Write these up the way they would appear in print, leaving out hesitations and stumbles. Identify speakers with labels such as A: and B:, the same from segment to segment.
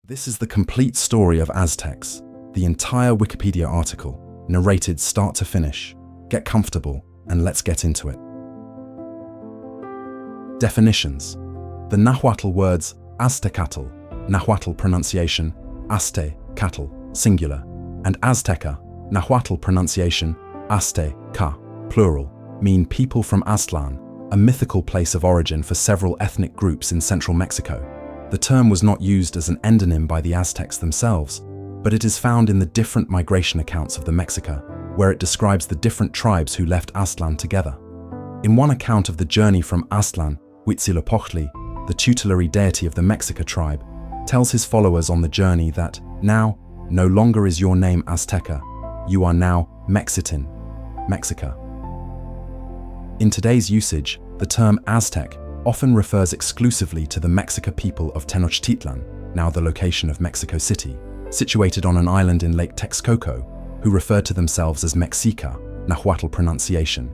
A: This is the complete story of Aztecs, the entire Wikipedia article, narrated start to finish. Get comfortable and let's get into it. Definitions. The Nahuatl words Aztecatl, Nahuatl pronunciation Aztecatl, singular, and Azteca, Nahuatl pronunciation Azteca, plural, mean people from Aztlan, a mythical place of origin for several ethnic groups in central Mexico. The term was not used as an endonym by the Aztecs themselves, but it is found in the different migration accounts of the Mexica, where it describes the different tribes who left Aztlan together. In one account of the journey from Aztlan, Huitzilopochtli, the tutelary deity of the Mexica tribe, tells his followers on the journey that, now, no longer is your name Azteca, you are now Mexitan, Mexica. In today's usage, the term Aztec often refers exclusively to the Mexica people of Tenochtitlan, now the location of Mexico City, situated on an island in Lake Texcoco, who referred to themselves as Mexica, Nahuatl pronunciation,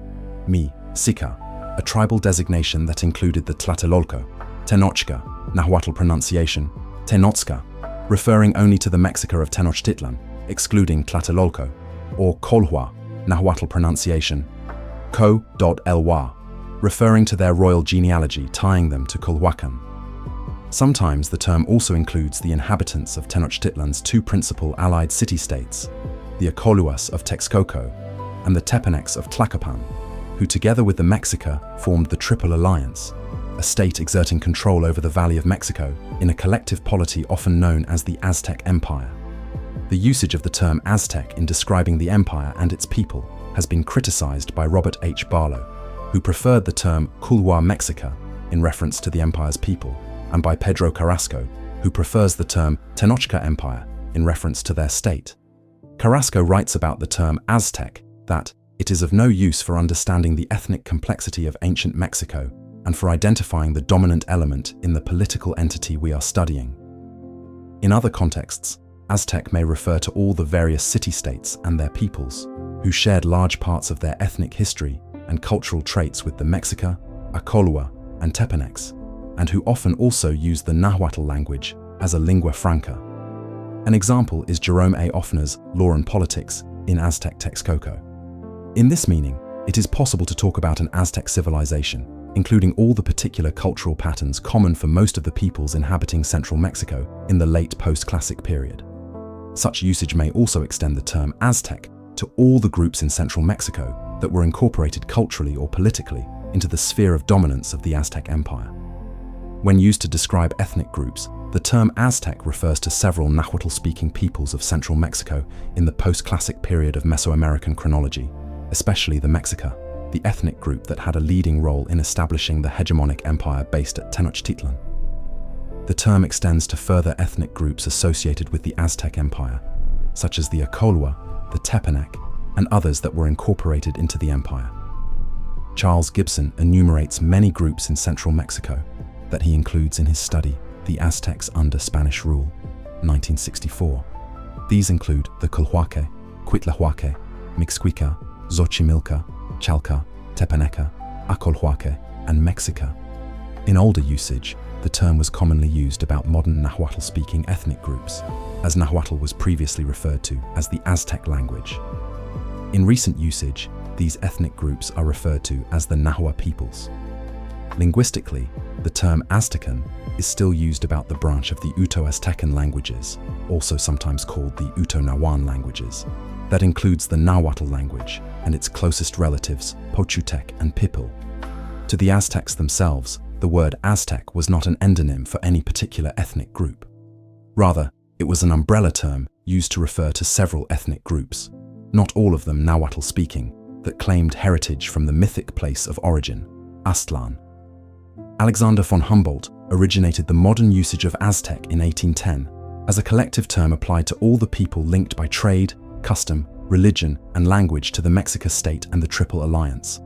A: Mi-Sica, a tribal designation that included the Tlatelolco, Tenochca, Nahuatl pronunciation, Tenochca, referring only to the Mexica of Tenochtitlan, excluding Tlatelolco, or Colhua, Nahuatl pronunciation, Co.Lwa, referring to their royal genealogy tying them to Culhuacan. Sometimes the term also includes the inhabitants of Tenochtitlan's two principal allied city-states, the Acolhuas of Texcoco and the Tepanecs of Tlacopan, who together with the Mexica formed the Triple Alliance, a state exerting control over the Valley of Mexico in a collective polity often known as the Aztec Empire. The usage of the term Aztec in describing the empire and its people has been criticized by Robert H. Barlow, who preferred the term Culhua Mexica in reference to the empire's people, and by Pedro Carrasco, who prefers the term Tenochca Empire in reference to their state. Carrasco writes about the term Aztec that it is of no use for understanding the ethnic complexity of ancient Mexico and for identifying the dominant element in the political entity we are studying. In other contexts, Aztec may refer to all the various city-states and their peoples, who shared large parts of their ethnic history and cultural traits with the Mexica, Acolhua, and Tepanecs, and who often also used the Nahuatl language as a lingua franca. An example is Jerome A. Offner's Law and Politics in Aztec Texcoco. In this meaning, it is possible to talk about an Aztec civilization, including all the particular cultural patterns common for most of the peoples inhabiting central Mexico in the late post-classic period. Such usage may also extend the term Aztec to all the groups in central Mexico that were incorporated culturally or politically into the sphere of dominance of the Aztec Empire. When used to describe ethnic groups, the term Aztec refers to several Nahuatl-speaking peoples of central Mexico in the post-classic period of Mesoamerican chronology, especially the Mexica, the ethnic group that had a leading role in establishing the hegemonic empire based at Tenochtitlan. The term extends to further ethnic groups associated with the Aztec Empire, such as the Acolhua, the Tepanec, and others that were incorporated into the empire. Charles Gibson enumerates many groups in central Mexico that he includes in his study, The Aztecs Under Spanish Rule, 1964. These include the Culhuaque, Cuauhtlatoque, Mixquica, Xochimilca, Chalca, Tepaneca, Acolhuaque, and Mexica. In older usage, the term was commonly used about modern Nahuatl-speaking ethnic groups, as Nahuatl was previously referred to as the Aztec language. In recent usage, these ethnic groups are referred to as the Nahua peoples. Linguistically, the term Aztecan is still used about the branch of the Uto-Aztecan languages, also sometimes called the Uto-Nahuan languages, that includes the Nahuatl language and its closest relatives, Pochutec and Pipil. To the Aztecs themselves, the word Aztec was not an endonym for any particular ethnic group. Rather, it was an umbrella term used to refer to several ethnic groups, not all of them Nahuatl-speaking, that claimed heritage from the mythic place of origin, Aztlan. Alexander von Humboldt originated the modern usage of Aztec in 1810 as a collective term applied to all the people linked by trade, custom, religion, and language to the Mexica state and the Triple Alliance.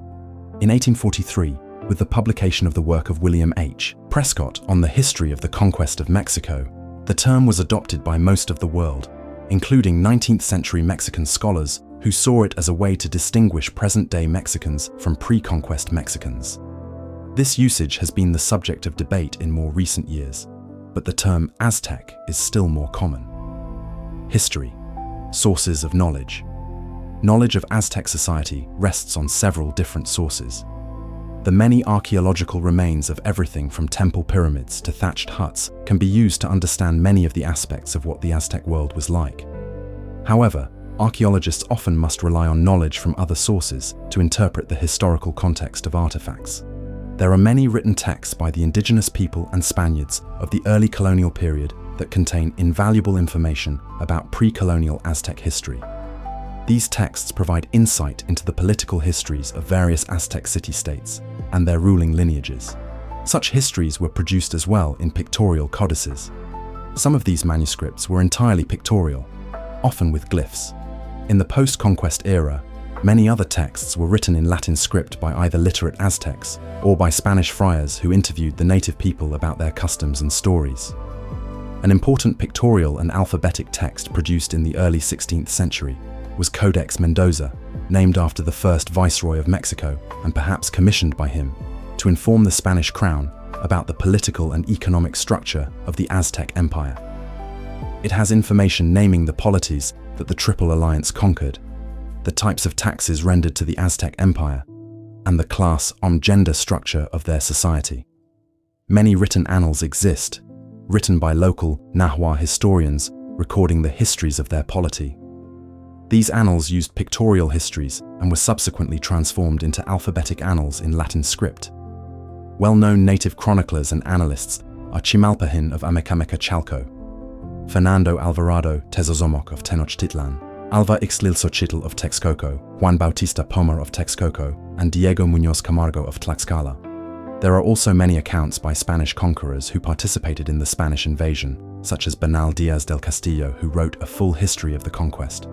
A: In 1843, with the publication of the work of William H. Prescott on the history of the conquest of Mexico, the term was adopted by most of the world, including 19th century Mexican scholars who saw it as a way to distinguish present-day Mexicans from pre-conquest Mexicans. This usage has been the subject of debate in more recent years. but the term Aztec is still more common. History. Sources of knowledge. Knowledge of Aztec society rests on several different sources. The many archaeological remains of everything from temple pyramids to thatched huts can be used to understand many of the aspects of what the Aztec world was like. However, archaeologists often must rely on knowledge from other sources to interpret the historical context of artifacts. There are many written texts by the indigenous people and Spaniards of the early colonial period that contain invaluable information about pre-colonial Aztec history. These texts provide insight into the political histories of various Aztec city-states and their ruling lineages. Such histories were produced as well in pictorial codices. Some of these manuscripts were entirely pictorial, often with glyphs. In the post-conquest era, many other texts were written in Latin script by either literate Aztecs or by Spanish friars who interviewed the native people about their customs and stories. An important pictorial and alphabetic text produced in the early 16th century was Codex Mendoza, named after the first viceroy of Mexico and perhaps commissioned by him to inform the Spanish crown about the political and economic structure of the Aztec Empire. It has information naming the polities that the Triple Alliance conquered, the types of taxes rendered to the Aztec Empire, and the class and gender structure of their society. Many written annals exist, written by local Nahuatl historians recording the histories of their polity. These annals used pictorial histories and were subsequently transformed into alphabetic annals in Latin script. Well-known native chroniclers and annalists are Chimalpahin of Amecameca-Chalco, Fernando Alvarado Tezozomoc of Tenochtitlan, Alva Ixtlilxochitl of Texcoco, Juan Bautista Pomar of Texcoco, and Diego Muñoz Camargo of Tlaxcala. There are also many accounts by Spanish conquerors who participated in the Spanish invasion, such as Bernal Díaz del Castillo, who wrote a full history of the conquest.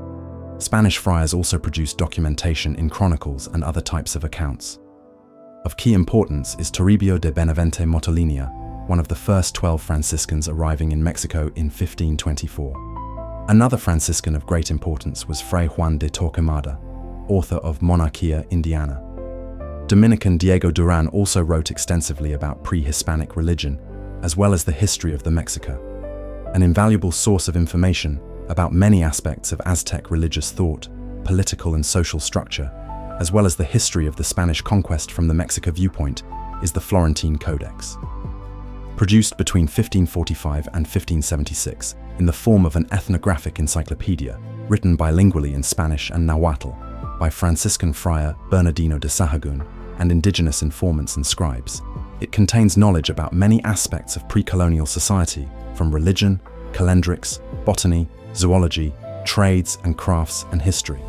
A: Spanish friars also produced documentation in chronicles and other types of accounts. Of key importance is Toribio de Benavente Motolinia, one of the first 12 Franciscans arriving in Mexico in 1524. Another Franciscan of great importance was Fray Juan de Torquemada, author of Monarchia Indiana. Dominican Diego Duran also wrote extensively about pre-Hispanic religion, as well as the history of the Mexica, an invaluable source of information about many aspects of Aztec religious thought, political and social structure, as well as the history of the Spanish conquest from the Mexica viewpoint, is the Florentine Codex. Produced between 1545 and 1576 in the form of an ethnographic encyclopedia written bilingually in Spanish and Nahuatl by Franciscan friar Bernardino de Sahagún and indigenous informants and scribes, it contains knowledge about many aspects of pre-colonial society, from religion, calendrics, botany, zoology, trades and crafts, and history.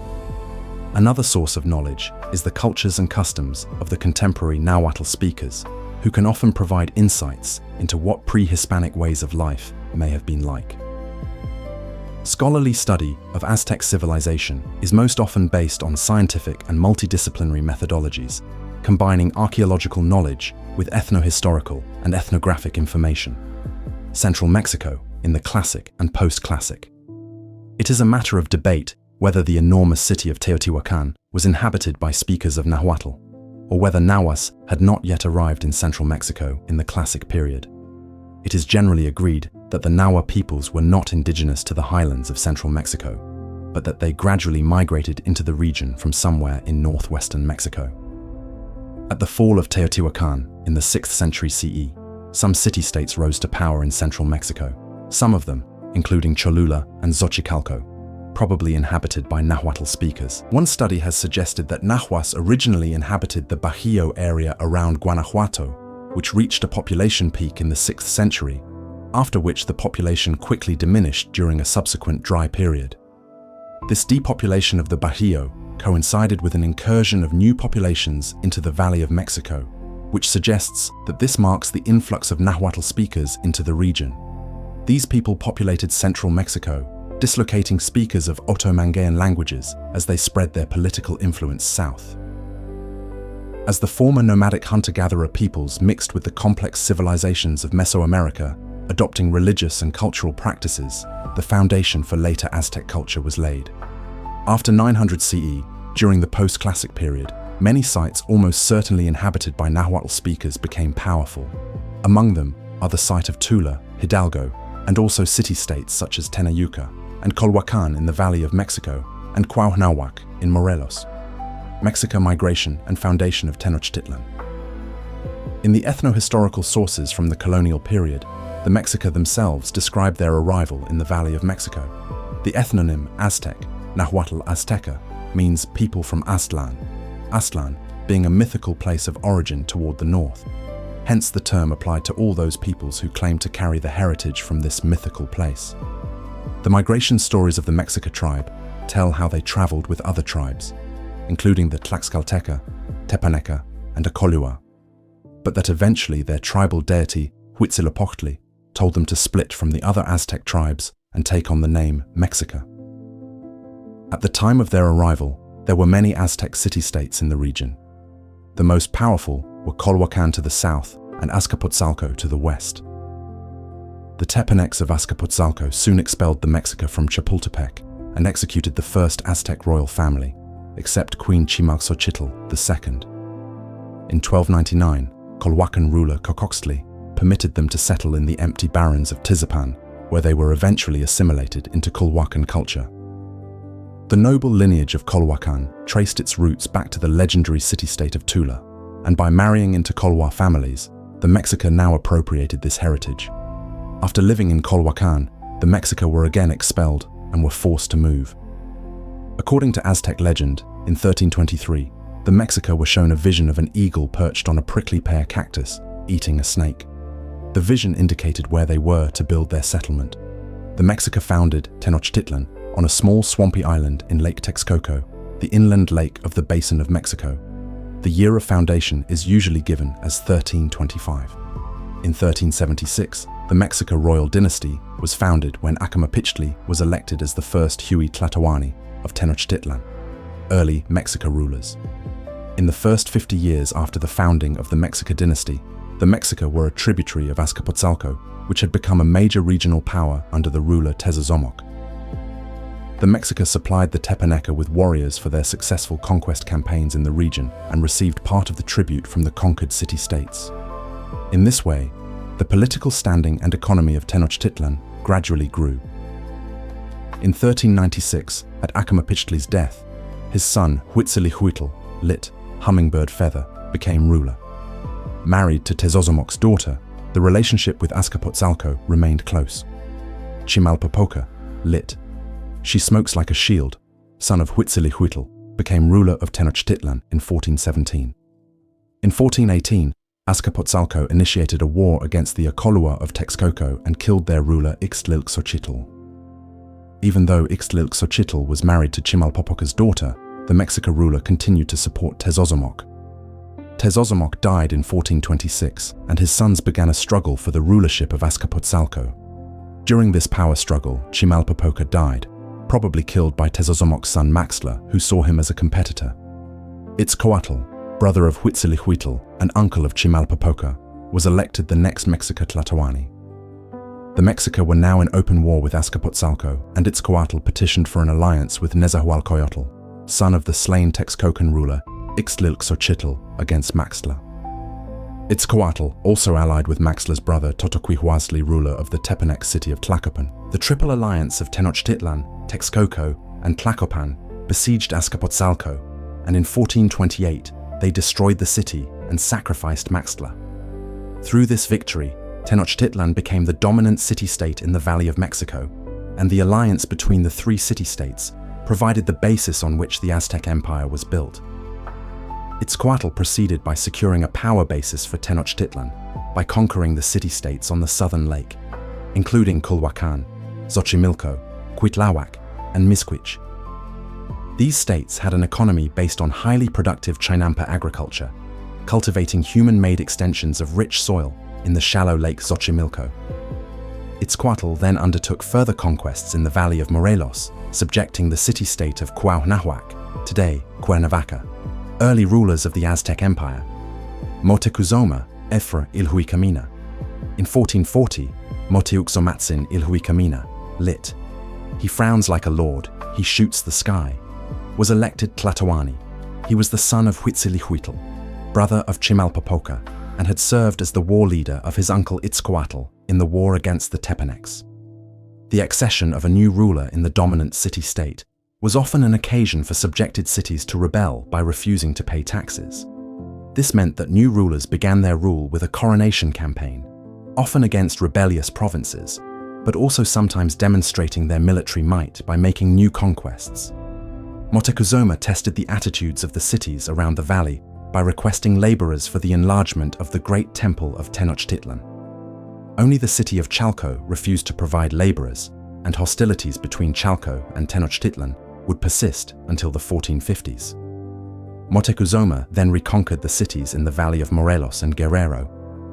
A: Another source of knowledge is the cultures and customs of the contemporary Nahuatl speakers, who can often provide insights into what pre-Hispanic ways of life may have been like. Scholarly study of Aztec civilization is most often based on scientific and multidisciplinary methodologies, combining archaeological knowledge with ethnohistorical and ethnographic information. Central Mexico in the Classic and Post-Classic. It is a matter of debate whether the enormous city of Teotihuacan was inhabited by speakers of Nahuatl, or whether Nahuas had not yet arrived in central Mexico in the Classic period. It is generally agreed that the Nahua peoples were not indigenous to the highlands of central Mexico, but that they gradually migrated into the region from somewhere in northwestern Mexico. At the fall of Teotihuacan in the 6th century CE, some city-states rose to power in central Mexico, some of them, including Cholula and Xochicalco, probably inhabited by Nahuatl speakers. One study has suggested that Nahuas originally inhabited the Bajío area around Guanajuato, which reached a population peak in the 6th century, after which the population quickly diminished during a subsequent dry period. This depopulation of the Bajío coincided with an incursion of new populations into the Valley of Mexico, which suggests that this marks the influx of Nahuatl speakers into the region. These people populated central Mexico, dislocating speakers of Otomanguean languages as they spread their political influence south. As the former nomadic hunter-gatherer peoples mixed with the complex civilizations of Mesoamerica, adopting religious and cultural practices, the foundation for later Aztec culture was laid. After 900 CE, during the post-classic period, many sites almost certainly inhabited by Nahuatl speakers became powerful. Among them are the site of Tula Hidalgo, and also city-states such as Tenayuca and Culhuacan in the Valley of Mexico and Cuauhnahuac in Morelos. Mexica migration and foundation of Tenochtitlan. In the ethno-historical sources from the colonial period, the Mexica themselves describe their arrival in the Valley of Mexico. The ethnonym Aztec, Nahuatl-Azteca, means people from Aztlan, Aztlan being a mythical place of origin toward the north. Hence the term applied to all those peoples who claim to carry the heritage from this mythical place. The migration stories of the Mexica tribe tell how they traveled with other tribes, including the Tlaxcalteca, Tepanec, and Acolhua, but that eventually their tribal deity, Huitzilopochtli, told them to split from the other Aztec tribes and take on the name Mexica. At the time of their arrival, there were many Aztec city-states in the region. The most powerful were Culhuacan to the south and Azcapotzalco to the west. The Tepanecs of Azcapotzalco soon expelled the Mexica from Chapultepec and executed the first Aztec royal family, except Queen Chimalxochitl II. In 1299, Culhuacan ruler Cocoxtli permitted them to settle in the empty barrens of Tizapan, where they were eventually assimilated into Culhuacan culture. The noble lineage of Culhuacan traced its roots back to the legendary city-state of Tula, and by marrying into Colhua families, the Mexica now appropriated this heritage. After living in Culhuacan, the Mexica were again expelled and were forced to move. According to Aztec legend, in 1323, the Mexica were shown a vision of an eagle perched on a prickly pear cactus, eating a snake. The vision indicated where they were to build their settlement. The Mexica founded Tenochtitlan on a small swampy island in Lake Texcoco, the inland lake of the Basin of Mexico. The year of foundation is usually given as 1325. In 1376, the Mexico royal dynasty was founded when Acolhua was elected as the first Cuauhtlahtoāni of Tenochtitlan, early Mexica rulers. In the first 50 years after the founding of the Mexica dynasty, the Mexica were a tributary of Azcapotzalco, which had become a major regional power under the ruler Tezozomoc. The Mexica supplied the Tepanec with warriors for their successful conquest campaigns in the region and received part of the tribute from the conquered city-states. In this way, the political standing and economy of Tenochtitlan gradually grew. In 1396, at Acolhua's death, his son Huitzilopochtli, lit Hummingbird Feather, became ruler. Married to Tezozomoc's daughter, the relationship with Azcapotzalco remained close. Chimalpopoca, lit She Smokes Like a Shield, son of Huitzilopochtli, became ruler of Tenochtitlan in 1417. In 1418, Azcapotzalco initiated a war against the Acolhua of Texcoco and killed their ruler Ixtlilxochitl. Even though Ixtlilxochitl was married to Chimalpopoca's daughter, the Mexica ruler continued to support Tezozomoc. Tezozomoc died in 1426, and his sons began a struggle for the rulership of Azcapotzalco. During this power struggle, Chimalpopoca died, probably killed by Tezozomoc's son Maxtla, who saw him as a competitor. Itzcoatl, brother of Huitzilopochtli and uncle of Chimalpopoca, was elected the next Mexico-Tenochtitlan. The Mexica were now in open war with Azcapotzalco, and Itzcoatl petitioned for an alliance with Nezahualcoyotl, son of the slain Texcocan ruler Ixtlilxochitl, against Maxtla. Itzcoatl also allied with Maxtla's brother Totoquihuaztli, ruler of the Tepanec city of Tlacopan. The triple alliance of Tenochtitlan, Texcoco, and Tlacopan besieged Azcapotzalco, and in 1428 they destroyed the city and sacrificed Maxtla. Through this victory, Tenochtitlan became the dominant city-state in the Valley of Mexico, and the alliance between the three city-states provided the basis on which the Aztec Empire was built. Itzcoatl proceeded by securing a power basis for Tenochtitlan by conquering the city-states on the southern lake, including Culhuacan, Xochimilco, Cuitláhuac, and Mixquic. These states had an economy based on highly productive Chinampa agriculture, cultivating human-made extensions of rich soil in the shallow lake Xochimilco. Itzcoatl then undertook further conquests in the valley of Morelos, subjecting the city-state of Cuauhnahuac, today Cuernavaca. Early rulers of the Aztec Empire, Moctezuma Efra Ilhuicamina. In 1440, Moctezuma Ilhuicamina, lit He Frowns Like a Lord, He Shoots the Sky, was elected Tlatoani. He was the son of Huitzilopochtli, brother of Chimalpopoca, and had served as the war leader of his uncle Itzcoatl in the war against the Tepanecs. The accession of a new ruler in the dominant city-state was often an occasion for subjected cities to rebel by refusing to pay taxes. This meant that new rulers began their rule with a coronation campaign, often against rebellious provinces, but also sometimes demonstrating their military might by making new conquests. Moctezuma tested the attitudes of the cities around the valley by requesting laborers for the enlargement of the great temple of Tenochtitlan. Only the city of Chalco refused to provide laborers, and hostilities between Chalco and Tenochtitlan would persist until the 1450s. Moctezuma then reconquered the cities in the valley of Morelos and Guerrero,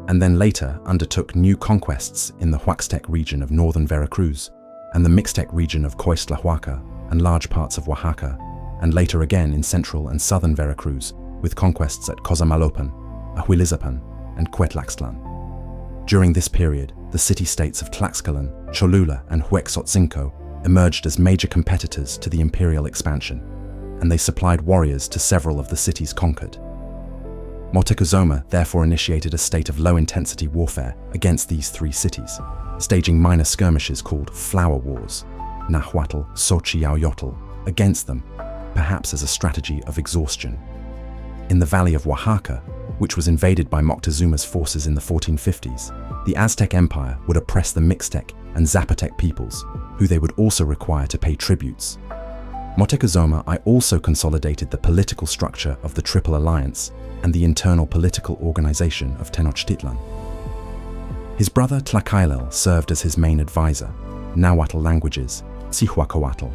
A: and then later undertook new conquests in the Huaxtec region of northern Veracruz and the Mixtec region of Cuauhtlatoaca and large parts of Oaxaca, and later again in central and southern Veracruz with conquests at Cozamalopan, Ahuilizapan, and Cuauhtlaxtlan. During this period, the city-states of Tlaxcalan, Cholula, and Huexotzinco emerged as major competitors to the imperial expansion, and they supplied warriors to several of the cities conquered. Moctezuma therefore initiated a state of low-intensity warfare against these three cities, staging minor skirmishes called Flower Wars, Nahuatl, Xochiaoyotl, against them, perhaps as a strategy of exhaustion. In the valley of Oaxaca, which was invaded by Moctezuma's forces in the 1450s, the Aztec Empire would oppress the Mixtec and Zapotec peoples, who they would also require to pay tributes. Moctezuma I also consolidated the political structure of the Triple Alliance and the internal political organization of Tenochtitlan. His brother Tlacaelel served as his main advisor, Nahuatl languages, Cihuacoatl,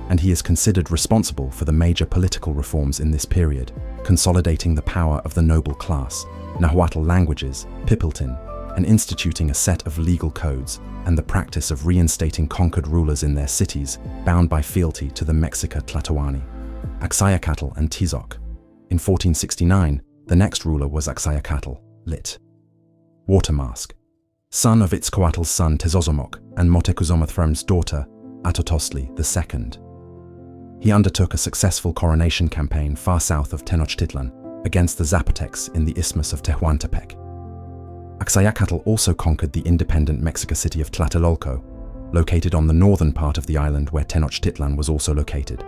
A: and he is considered responsible for the major political reforms in this period, consolidating the power of the noble class, Nahuatl languages, Pipiltin, and instituting a set of legal codes and the practice of reinstating conquered rulers in their cities bound by fealty to the Mexico-Tenochtitlan, Axayacatl and Tizoc. In 1469, the next ruler was Axayacatl, lit. Watermask, son of Itzcoatl's son Tezozomoc and Moctezuma III's daughter Atotosli II. He undertook a successful coronation campaign far south of Tenochtitlan against the Zapotecs in the Isthmus of Tehuantepec. Axayacatl also conquered the independent Mexico city of Tlatelolco, located on the northern part of the island where Tenochtitlan was also located.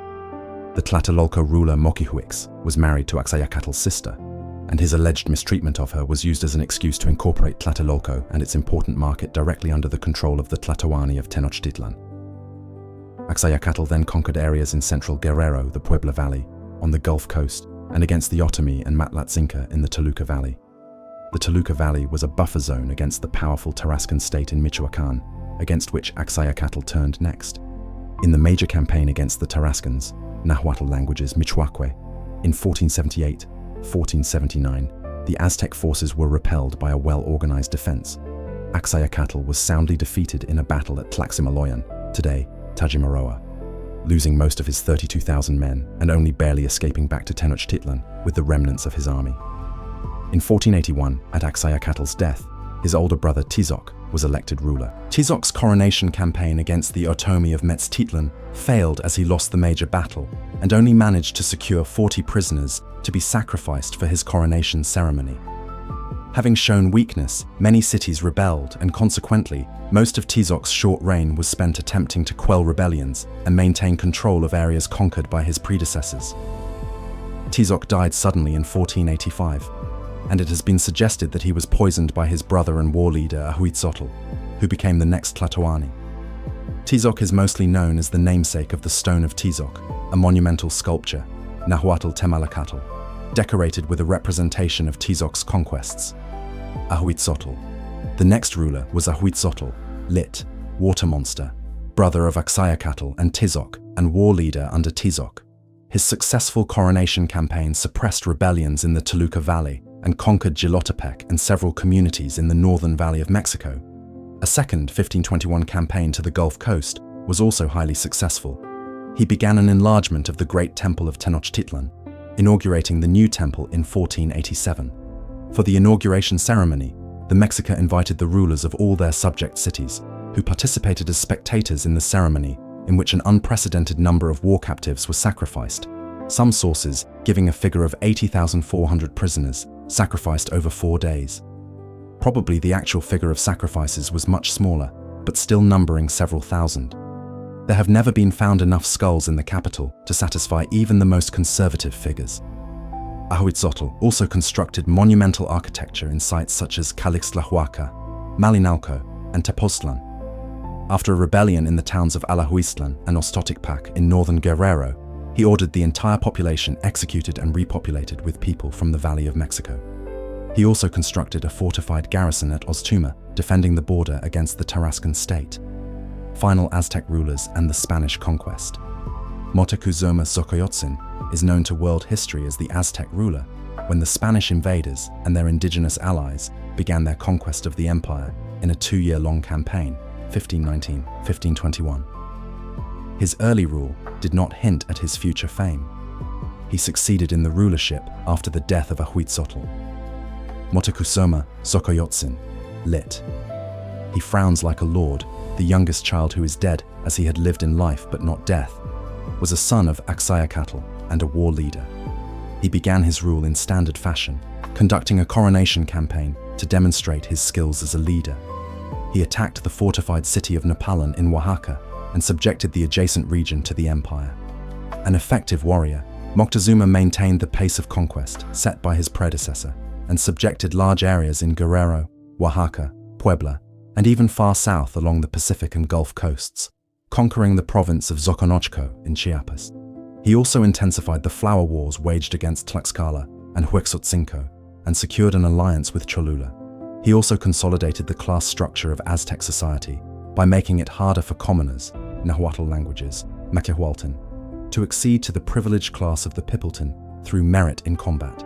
A: The Tlatelolco ruler Moquihuix was married to Axayacatl's sister, and his alleged mistreatment of her was used as an excuse to incorporate Tlatelolco and its important market directly under the control of the Tlatoani of Tenochtitlan. Axayacatl then conquered areas in central Guerrero, the Puebla Valley, on the Gulf Coast, and against the Otomi and Matlatzinca in the Toluca Valley. The Toluca Valley was a buffer zone against the powerful Tarascan state in Michoacán, against which Axayacatl turned next. In the major campaign against the Tarascans, Nahuatl languages Michoacque, in 1478-1479, the Aztec forces were repelled by a well-organized defense. Axayacatl was soundly defeated in a battle at Tlaximaloyan, today Tajimaroa, losing most of his 32,000 men and only barely escaping back to Tenochtitlan with the remnants of his army. In 1481, at Axayacatl's death, his older brother Tizoc was elected ruler. Tizoc's coronation campaign against the Otomi of Metztitlan failed as he lost the major battle and only managed to secure 40 prisoners to be sacrificed for his coronation ceremony. Having shown weakness, many cities rebelled, and consequently, most of Tizoc's short reign was spent attempting to quell rebellions and maintain control of areas conquered by his predecessors. Tizoc died suddenly in 1485, and it has been suggested that he was poisoned by his brother and war leader Ahuitzotl, who became the next Tlatoani. Tizoc is mostly known as the namesake of the Stone of Tizoc, a monumental sculpture, Nahuatl Temalacatl, decorated with a representation of Tizoc's conquests. Ahuitzotl. The next ruler was Ahuitzotl, lit. Water Monster, brother of Axayacatl and Tizoc, and war leader under Tizoc. His successful coronation campaign suppressed rebellions in the Toluca Valley and conquered Jilotepec and several communities in the northern valley of Mexico. A second 1521 campaign to the Gulf Coast was also highly successful. He began an enlargement of the great temple of Tenochtitlan, inaugurating the new temple in 1487. For the inauguration ceremony, the Mexica invited the rulers of all their subject cities, who participated as spectators in the ceremony, in which an unprecedented number of war captives were sacrificed. some sources giving a figure of 80,400 prisoners sacrificed over 4 days. Probably the actual figure of sacrifices was much smaller, but still numbering several thousand. There have never been found enough skulls in the capital to satisfy even the most conservative figures. Acolhua also constructed monumental architecture in sites such as Calixtlahuaca, Malinalco, and Tepoztlan. After a rebellion in the towns of Alahuistlan and Ostoticpac in northern Guerrero, he ordered the entire population executed and repopulated with people from the Valley of Mexico. He also constructed a fortified garrison at Oztuma, defending the border against the Tarascan state. Final Aztec rulers and the Spanish conquest. Moctezuma Xocoyotzin is known to world history as the Aztec ruler when the Spanish invaders and their indigenous allies began their conquest of the empire in a 2-year-long campaign, 1519-1521. His early rule did not hint at his future fame. He succeeded in the rulership after the death of Acolhua. Moctezuma Xocoyotzin, lit. He frowns like a lord, the youngest child who is dead as he had lived in life but not death, was a son of Axayacatl and a war leader. He began his rule in standard fashion, conducting a coronation campaign to demonstrate his skills as a leader. He attacked the fortified city of Napalan in Oaxaca and subjected the adjacent region to the empire. An effective warrior, Moctezuma maintained the pace of conquest set by his predecessor and subjected large areas in Guerrero, Oaxaca, Puebla, and even far south along the Pacific and Gulf coasts, conquering the province of Xoconochco in Chiapas. He also intensified the flower wars waged against Tlaxcala and Huexotzinco and secured an alliance with Cholula. He also consolidated the class structure of Aztec society by making it harder for commoners, Nahuatl languages, Macahualtan, to accede to the privileged class of the Pipiltin through merit in combat.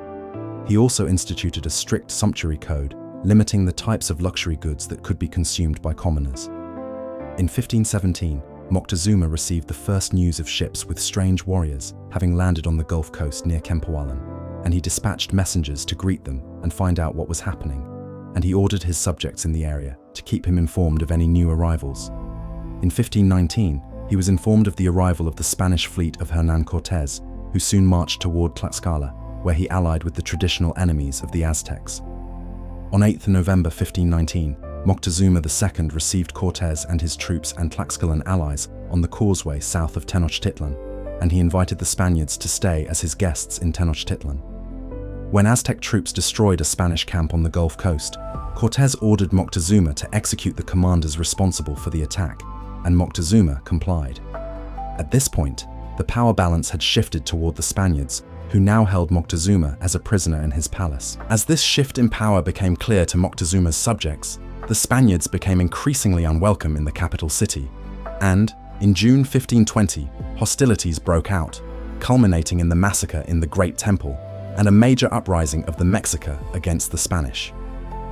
A: He also instituted a strict sumptuary code, limiting the types of luxury goods that could be consumed by commoners. In 1517, Moctezuma received the first news of ships with strange warriors having landed on the Gulf Coast near Kempoalan, and he dispatched messengers to greet them and find out what was happening, and he ordered his subjects in the area to keep him informed of any new arrivals. In 1519, he was informed of the arrival of the Spanish fleet of Hernán Cortés, who soon marched toward Tlaxcala, where he allied with the traditional enemies of the Aztecs. On 8 November 1519, Moctezuma II received Cortés and his troops and Tlaxcalan allies on the causeway south of Tenochtitlan, and he invited the Spaniards to stay as his guests in Tenochtitlan. When Aztec troops destroyed a Spanish camp on the Gulf Coast, Cortés ordered Moctezuma to execute the commanders responsible for the attack, and Moctezuma complied. At this point, the power balance had shifted toward the Spaniards, who now held Moctezuma as a prisoner in his palace. As this shift in power became clear to Moctezuma's subjects, the Spaniards became increasingly unwelcome in the capital city, and, in June 1520, hostilities broke out, culminating in the massacre in the Great Temple and a major uprising of the Mexica against the Spanish.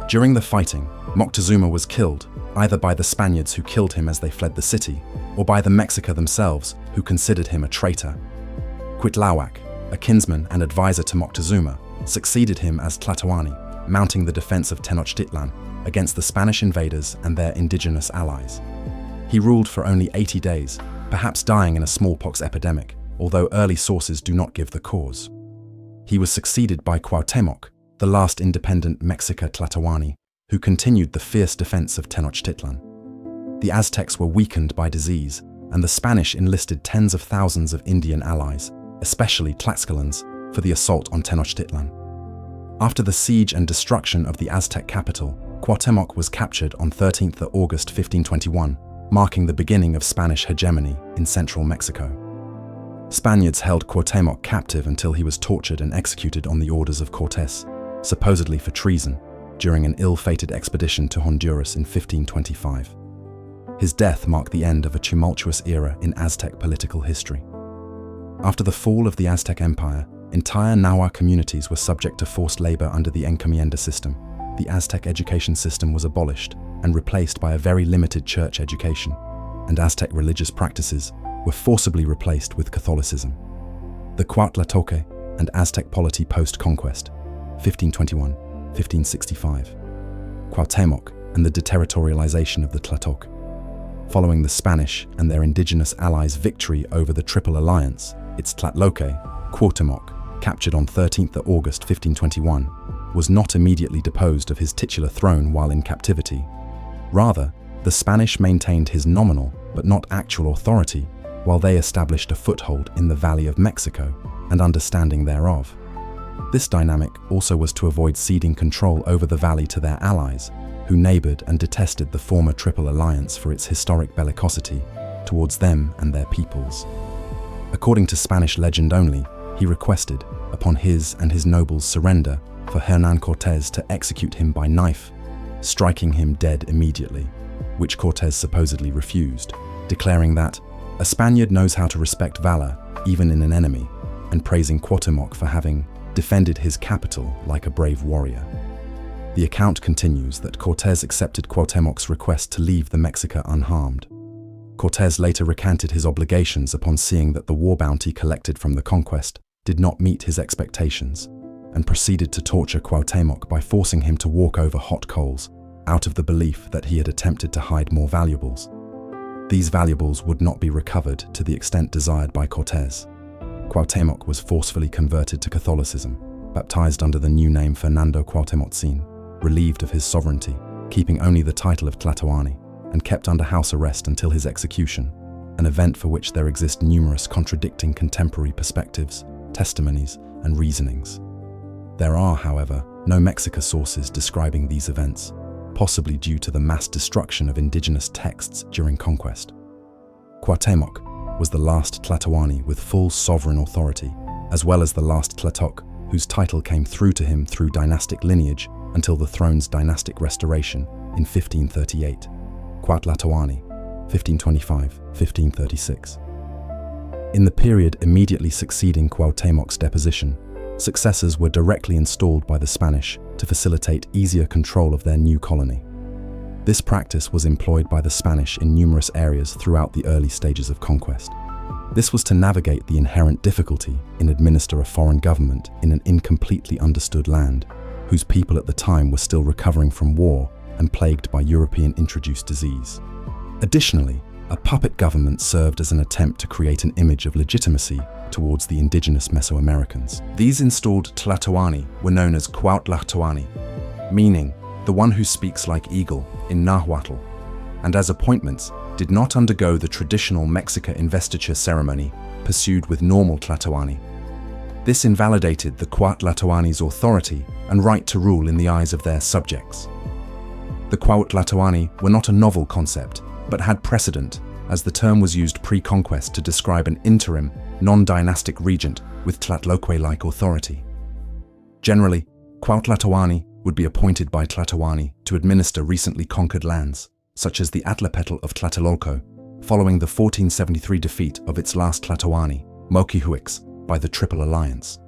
A: During the fighting, Moctezuma was killed, either by the Spaniards who killed him as they fled the city, or by the Mexica themselves, who considered him a traitor. Cuauhtlatoque, a kinsman and advisor to Moctezuma, succeeded him as Tlatoani, mounting the defense of Tenochtitlan against the Spanish invaders and their indigenous allies. He ruled for only 80 days, perhaps dying in a smallpox epidemic, although early sources do not give the cause. He was succeeded by Cuauhtémoc, the last independent Mexico-Tenochtitlan, who continued the fierce defense of Tenochtitlan. The Aztecs were weakened by disease, and the Spanish enlisted tens of thousands of Indian allies, especially Tlaxcalans, for the assault on Tenochtitlan. After the siege and destruction of the Aztec capital, Cuauhtémoc was captured on 13 August 1521, marking the beginning of Spanish hegemony in central Mexico. Spaniards held Cuauhtémoc captive until he was tortured and executed on the orders of Cortés, supposedly for treason, during an ill-fated expedition to Honduras in 1525. His death marked the end of a tumultuous era in Aztec political history. After the fall of the Aztec Empire, entire Nahua communities were subject to forced labor under the encomienda system. The Aztec education system was abolished and replaced by a very limited church education, and Aztec religious practices were forcibly replaced with Catholicism. The Cuauhtlatoque and Aztec polity post-conquest, 1521-1565. Cuauhtémoc and the deterritorialization of the Tlatoc. Following the Spanish and their indigenous allies' victory over the Triple Alliance, its Tlatelolco, Cuauhtlatoque, captured on 13th August 1521, was not immediately deposed of his titular throne while in captivity. Rather, the Spanish maintained his nominal but not actual authority while they established a foothold in the Valley of Mexico and understanding thereof. This dynamic also was to avoid ceding control over the valley to their allies, who neighbored and detested the former Triple Alliance for its historic bellicosity towards them and their peoples. According to Spanish legend only, he requested, upon his and his nobles' surrender, for Hernán Cortés to execute him by knife, striking him dead immediately, which Cortés supposedly refused, declaring that a Spaniard knows how to respect valor even in an enemy, and praising Cuauhtlatoque for having defended his capital like a brave warrior. The account continues that Cortés accepted Cuauhtlatoque's request to leave the Mexica unharmed. Cortés later recanted his obligations upon seeing that the war bounty collected from the conquest did not meet his expectations, and proceeded to torture Cuauhtlatoque by forcing him to walk over hot coals, out of the belief that he had attempted to hide more valuables. These valuables would not be recovered to the extent desired by Cortés. Cuauhtlatoque was forcefully converted to Catholicism, baptized under the new name Fernando Cuauhtlatoatzin, relieved of his sovereignty, keeping only the title of Tlatoani, and kept under house arrest until his execution, an event for which there exist numerous contradicting contemporary perspectives, testimonies, and reasonings. There are, however, no Mexica sources describing these events, possibly due to the mass destruction of indigenous texts during conquest. Cuauhtlatoque was the last Tlatoani with full sovereign authority, as well as the last Tlatoc whose title came through to him through dynastic lineage until the throne's dynastic restoration in 1538. Cuauhtlahtoāni, 1525-1536. In the period immediately succeeding Cuauhtlatoque's deposition, successors were directly installed by the Spanish to facilitate easier control of their new colony. This practice was employed by the Spanish in numerous areas throughout the early stages of conquest. This was to navigate the inherent difficulty in administer a foreign government in an incompletely understood land, whose people at the time were still recovering from war and plagued by European-introduced disease. Additionally, a puppet government served as an attempt to create an image of legitimacy towards the indigenous Mesoamericans. These installed Tlatoani were known as Cuauhtlahtoāni, meaning the one who speaks like eagle in Nahuatl, and as appointments did not undergo the traditional Mexica investiture ceremony pursued with normal Tlatoani. This invalidated the Cuauhtlahtoāni's authority and right to rule in the eyes of their subjects. The Cuauhtlahtoāni were not a novel concept, but had precedent, as the term was used pre-conquest to describe an interim, non-dynastic regent with Tlahtloque-like authority. Generally, Cuauhtlahtoāni would be appointed by Tlatoani to administer recently conquered lands, such as the Altepetl of Tlatelolco, following the 1473 defeat of its last Tlatoani, Moquihuix, by the Triple Alliance.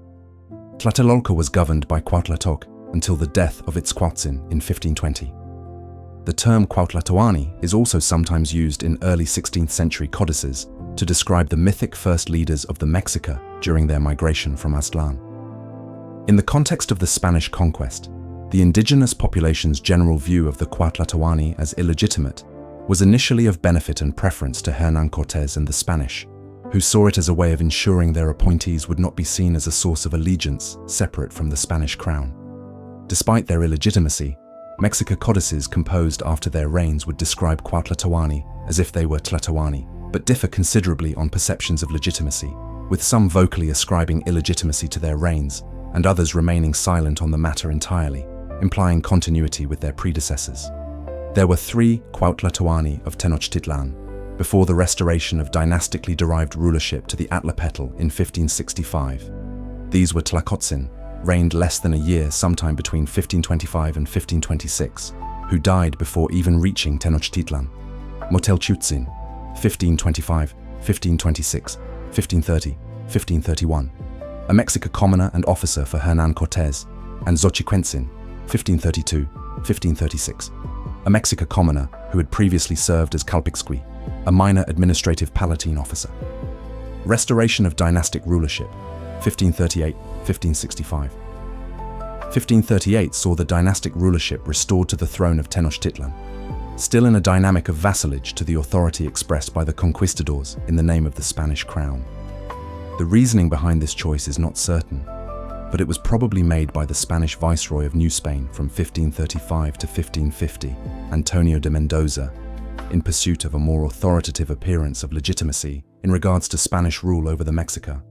A: Tlatelolco was governed by Cuauhtlatoque until the death of its Cuauhtzin in 1520. The term Cuauhtlatoāni is also sometimes used in early 16th century codices to describe the mythic first leaders of the Mexica during their migration from Aztlan. In the context of the Spanish conquest, the indigenous population's general view of the Cuauhtlatoāni as illegitimate was initially of benefit and preference to Hernán Cortés and the Spanish, who saw it as a way of ensuring their appointees would not be seen as a source of allegiance separate from the Spanish crown. Despite their illegitimacy, Mexica codices composed after their reigns would describe Cuauhtlatoāni as if they were Tlatoani, but differ considerably on perceptions of legitimacy, with some vocally ascribing illegitimacy to their reigns and others remaining silent on the matter entirely, implying continuity with their predecessors. There were 3 Cuauhtlatoāni of Tenochtitlan before the restoration of dynastically derived rulership to the Altepetl in 1565. These were Tlacotzin, reigned less than a year sometime between 1525 and 1526, who died before even reaching Tenochtitlan. Motelchutzin, 1525, 1526, 1530, 1531, a Mexica commoner and officer for Hernán Cortés, and Xochiquentzin, 1532, 1536, a Mexica commoner who had previously served as Calpixqui, a minor administrative palatine officer. Restoration of dynastic rulership, 1538, 1565. 1538 saw the dynastic rulership restored to the throne of Tenochtitlan, still in a dynamic of vassalage to the authority expressed by the conquistadors in the name of the Spanish crown. The reasoning behind this choice is not certain, but it was probably made by the Spanish viceroy of New Spain from 1535 to 1550, Antonio de Mendoza, in pursuit of a more authoritative appearance of legitimacy in regards to Spanish rule over the Mexica.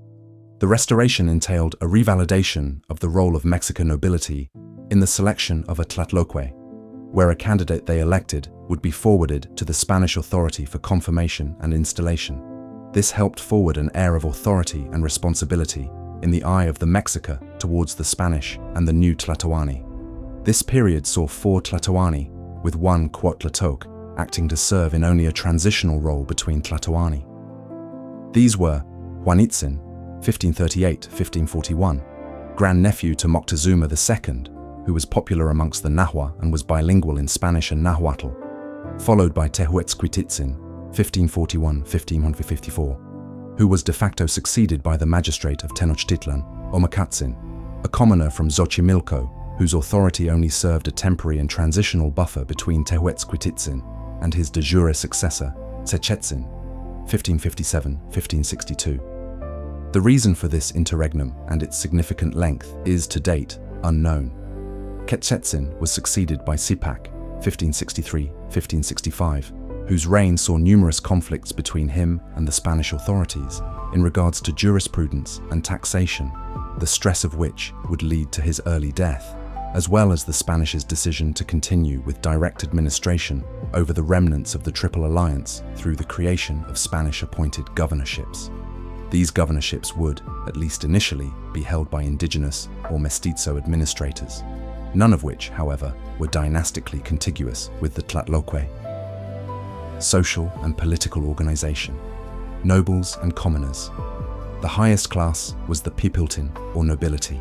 A: The restoration entailed a revalidation of the role of Mexican nobility in the selection of a Tlatelolco, where a candidate they elected would be forwarded to the Spanish authority for confirmation and installation. This helped forward an air of authority and responsibility in the eye of the Mexica towards the Spanish and the new Tlatoani. This period saw 4 Tlatoani, with 1 Cuauhtlatoque acting to serve in only a transitional role between Tlatoani. These were Juanitzin, 1538-1541, grandnephew to Moctezuma II, who was popular amongst the Nahua and was bilingual in Spanish and Nahuatl, followed by Tehuetzcuitzin, 1541-1554, who was de facto succeeded by the magistrate of Tenochtitlan, Omacatzin, a commoner from Xochimilco, whose authority only served a temporary and transitional buffer between Tehuetzcuitzin and his de jure successor, Tzechetzin, 1557-1562. The reason for this interregnum and its significant length is, to date, unknown. Tzechetzin was succeeded by Sipak, 1563-1565, whose reign saw numerous conflicts between him and the Spanish authorities in regards to jurisprudence and taxation, the stress of which would lead to his early death, as well as the Spanish decision to continue with direct administration over the remnants of the Triple Alliance through the creation of Spanish-appointed governorships. These governorships would, at least initially, be held by indigenous or mestizo administrators, none of which, however, were dynastically contiguous with the Tlatelolco. Social and political organization, nobles and commoners. The highest class was the pipiltin, or nobility.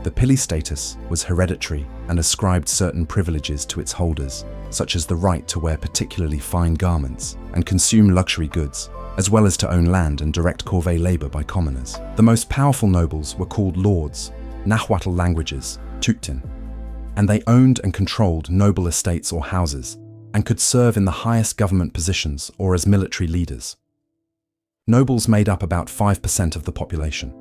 A: The pili status was hereditary and ascribed certain privileges to its holders, such as the right to wear particularly fine garments and consume luxury goods, as well as to own land and direct corvée labor by commoners. The most powerful nobles were called lords, Nahuatl languages, tuctin, and they owned and controlled noble estates or houses, and could serve in the highest government positions or as military leaders. Nobles made up about 5% of the population.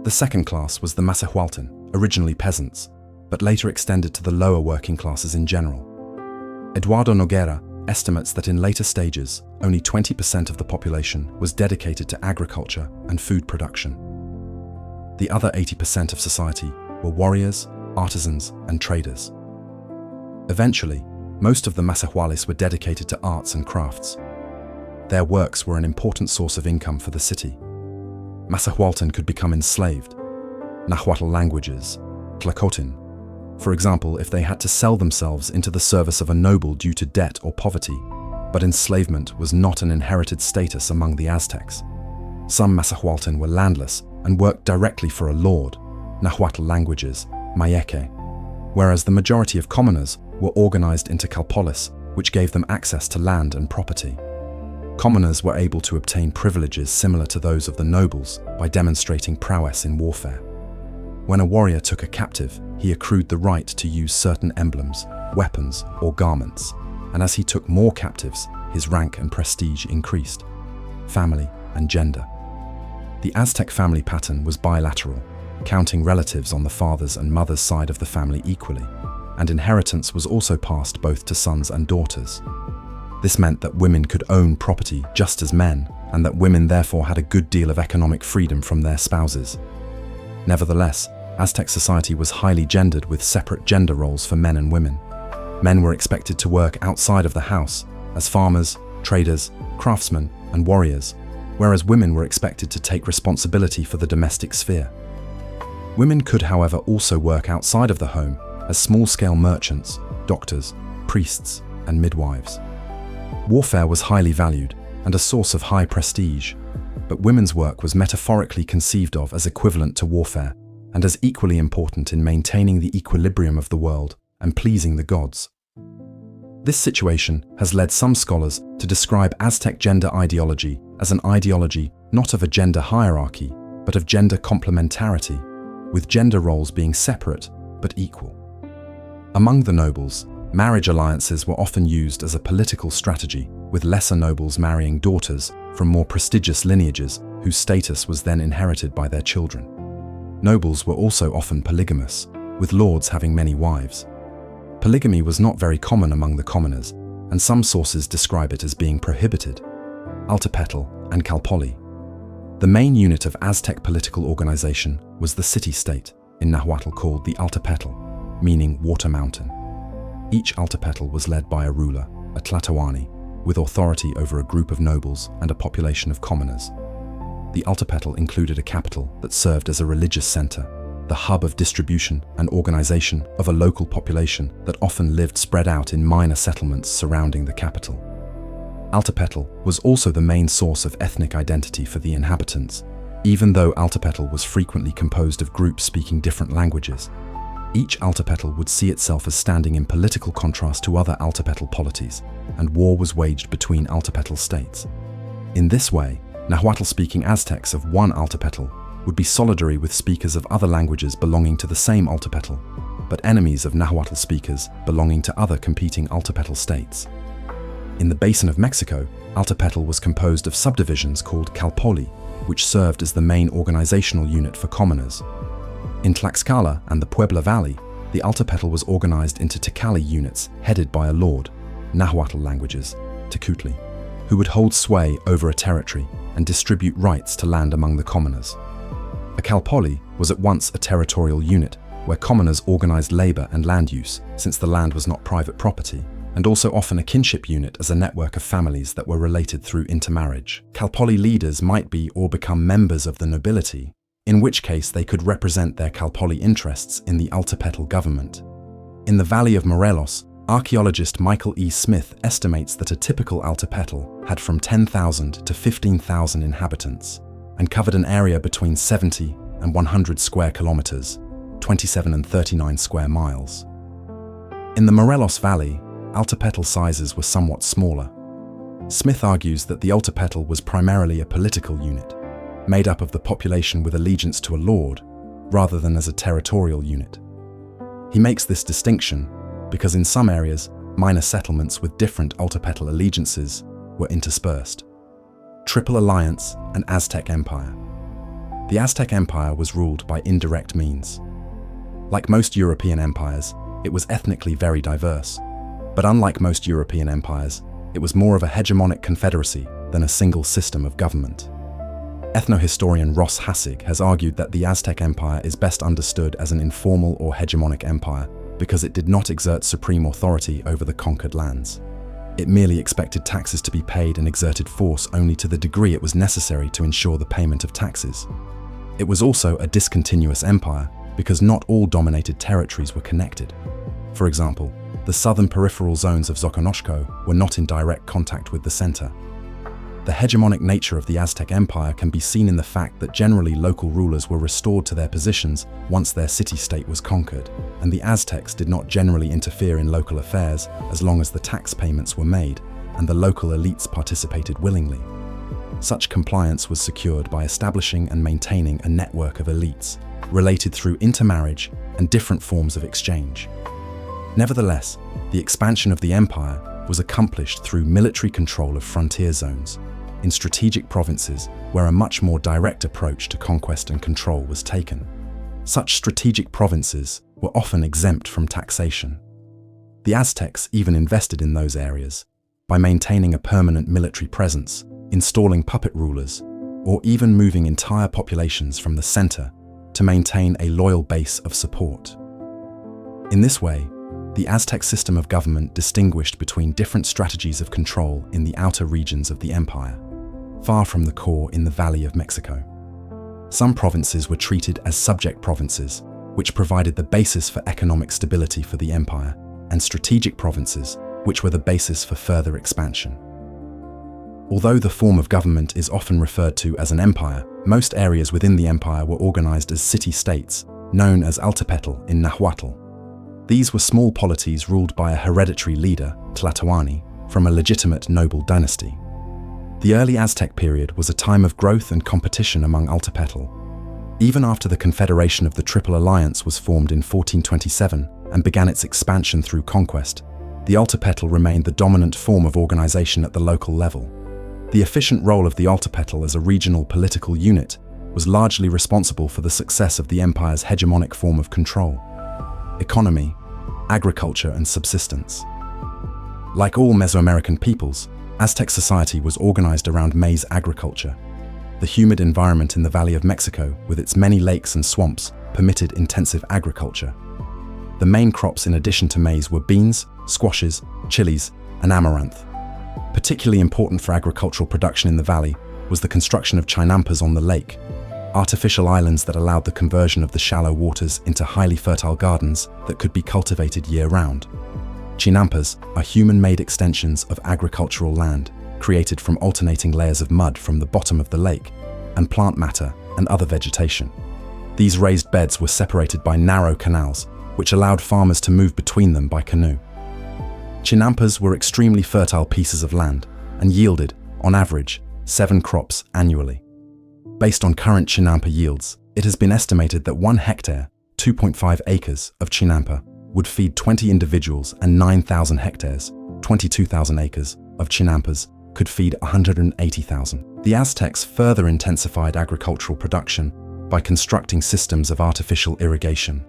A: The second class was the Macehualtan, originally peasants, but later extended to the lower working classes in general. Eduardo Noguera estimates that in later stages, only 20% of the population was dedicated to agriculture and food production. The other 80% of society were warriors, artisans, and traders. Eventually, most of the Macehuales were dedicated to arts and crafts. Their works were an important source of income for the city. Macehualtan could become enslaved. Nahuatl languages, Tlacotin, for example, if they had to sell themselves into the service of a noble due to debt or poverty, but enslavement was not an inherited status among the Aztecs. Some Macehualtan were landless and worked directly for a lord, Nahuatl languages, Mayeque, whereas the majority of commoners were organized into calpollis, which gave them access to land and property. Commoners were able to obtain privileges similar to those of the nobles by demonstrating prowess in warfare. When a warrior took a captive, he accrued the right to use certain emblems, weapons, or garments, and as he took more captives, his rank and prestige increased. Family and gender. The Aztec family pattern was bilateral, counting relatives on the father's and mother's side of the family equally, and inheritance was also passed both to sons and daughters. This meant that women could own property just as men, and that women therefore had a good deal of economic freedom from their spouses. Nevertheless, Aztec society was highly gendered with separate gender roles for men and women. Men were expected to work outside of the house as farmers, traders, craftsmen, and warriors, whereas women were expected to take responsibility for the domestic sphere. Women could, however, also work outside of the home as small-scale merchants, doctors, priests, and midwives. Warfare was highly valued and a source of high prestige, but women's work was metaphorically conceived of as equivalent to warfare and as equally important in maintaining the equilibrium of the world and pleasing the gods. This situation has led some scholars to describe Aztec gender ideology as an ideology not of a gender hierarchy, but of gender complementarity, with gender roles being separate but equal. Among the nobles, marriage alliances were often used as a political strategy, with lesser nobles marrying daughters from more prestigious lineages whose status was then inherited by their children. Nobles were also often polygamous, with lords having many wives. Polygamy was not very common among the commoners, and some sources describe it as being prohibited. Altepetl and calpolli. The main unit of Aztec political organization was the city-state, in Nahuatl called the Altepetl, meaning water mountain. Each Altepetl was led by a ruler, a Tlatoani, with authority over a group of nobles and a population of commoners. The Altepetl included a capital that served as a religious center, the hub of distribution and organization of a local population that often lived spread out in minor settlements surrounding the capital. Altepetl was also the main source of ethnic identity for the inhabitants, even though Altepetl was frequently composed of groups speaking different languages. Each Altepetl would see itself as standing in political contrast to other Altepetl polities, and war was waged between Altepetl states. In this way, Nahuatl-speaking Aztecs of one Altepetl would be solidary with speakers of other languages belonging to the same Altepetl, but enemies of Nahuatl speakers belonging to other competing Altepetl states. In the basin of Mexico, Altepetl was composed of subdivisions called calpolli, which served as the main organizational unit for commoners. In Tlaxcala and the Puebla Valley, the Altepetl was organized into Tecali units headed by a lord, Nahuatl languages, Tecutli, who would hold sway over a territory and distribute rights to land among the commoners. A calpolli was at once a territorial unit where commoners organized labor and land use, since the land was not private property, and also often a kinship unit as a network of families that were related through intermarriage. Calpolli leaders might be or become members of the nobility, in which case they could represent their calpolli interests in the Altepetl government. In the Valley of Morelos, archaeologist Michael E. Smith estimates that a typical Altepetl had from 10,000 to 15,000 inhabitants and covered an area between 70 and 100 square kilometers, 27 and 39 square miles. In the Morelos Valley, Altepetl sizes were somewhat smaller. Smith argues that the Altepetl was primarily a political unit, made up of the population with allegiance to a lord, rather than as a territorial unit. He makes this distinction because in some areas, minor settlements with different Altepetl allegiances were interspersed. Triple Alliance and Aztec Empire. The Aztec Empire was ruled by indirect means. Like most European empires, it was ethnically very diverse, but unlike most European empires, it was more of a hegemonic confederacy than a single system of government. Ethnohistorian Ross Hassig has argued that the Aztec Empire is best understood as an informal or hegemonic empire because it did not exert supreme authority over the conquered lands. It merely expected taxes to be paid and exerted force only to the degree it was necessary to ensure the payment of taxes. It was also a discontinuous empire because not all dominated territories were connected. For example, the southern peripheral zones of Xoconoxco were not in direct contact with the center. The hegemonic nature of the Aztec Empire can be seen in the fact that generally local rulers were restored to their positions once their city-state was conquered, and the Aztecs did not generally interfere in local affairs as long as the tax payments were made and the local elites participated willingly. Such compliance was secured by establishing and maintaining a network of elites, related through intermarriage and different forms of exchange. Nevertheless, the expansion of the empire was accomplished through military control of frontier zones, in strategic provinces where a much more direct approach to conquest and control was taken. Such strategic provinces were often exempt from taxation. The Aztecs even invested in those areas by maintaining a permanent military presence, installing puppet rulers, or even moving entire populations from the center to maintain a loyal base of support. In this way, the Aztec system of government distinguished between different strategies of control in the outer regions of the empire, far from the core in the Valley of Mexico. Some provinces were treated as subject provinces, which provided the basis for economic stability for the empire, and strategic provinces, which were the basis for further expansion. Although the form of government is often referred to as an empire, most areas within the empire were organized as city-states, known as Altepetl in Nahuatl. These were small polities ruled by a hereditary leader, Tlatoani, from a legitimate noble dynasty. The early Aztec period was a time of growth and competition among Altepetl. Even after the Confederation of the Triple Alliance was formed in 1427 and began its expansion through conquest, the Altepetl remained the dominant form of organization at the local level. The efficient role of the Altepetl as a regional political unit was largely responsible for the success of the empire's hegemonic form of control: economy, agriculture, and subsistence. Like all Mesoamerican peoples, Aztec society was organized around maize agriculture. The humid environment in the Valley of Mexico, with its many lakes and swamps, permitted intensive agriculture. The main crops in addition to maize were beans, squashes, chilies, and amaranth. Particularly important for agricultural production in the valley was the construction of chinampas on the lake, artificial islands that allowed the conversion of the shallow waters into highly fertile gardens that could be cultivated year-round. Chinampas are human-made extensions of agricultural land, created from alternating layers of mud from the bottom of the lake, and plant matter and other vegetation. These raised beds were separated by narrow canals, which allowed farmers to move between them by canoe. Chinampas were extremely fertile pieces of land and yielded, on average, 7 crops annually. Based on current chinampa yields, it has been estimated that 1 hectare, 2.5 acres, of chinampa would feed 20 individuals, and 9,000 hectares, 22,000 acres, of chinampas could feed 180,000. The Aztecs further intensified agricultural production by constructing systems of artificial irrigation.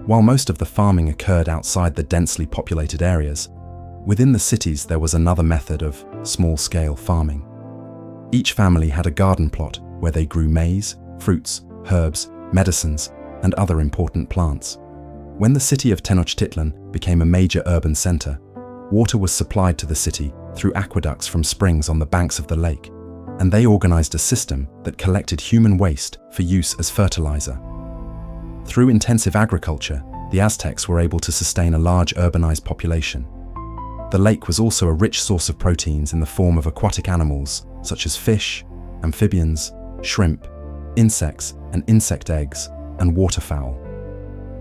A: While most of the farming occurred outside the densely populated areas, within the cities there was another method of small-scale farming. Each family had a garden plot where they grew maize, fruits, herbs, medicines, and other important plants. When the city of Tenochtitlan became a major urban center, water was supplied to the city through aqueducts from springs on the banks of the lake, and they organized a system that collected human waste for use as fertilizer. Through intensive agriculture, the Aztecs were able to sustain a large urbanized population. The lake was also a rich source of proteins in the form of aquatic animals such as fish, amphibians, shrimp, insects and insect eggs, and waterfowl.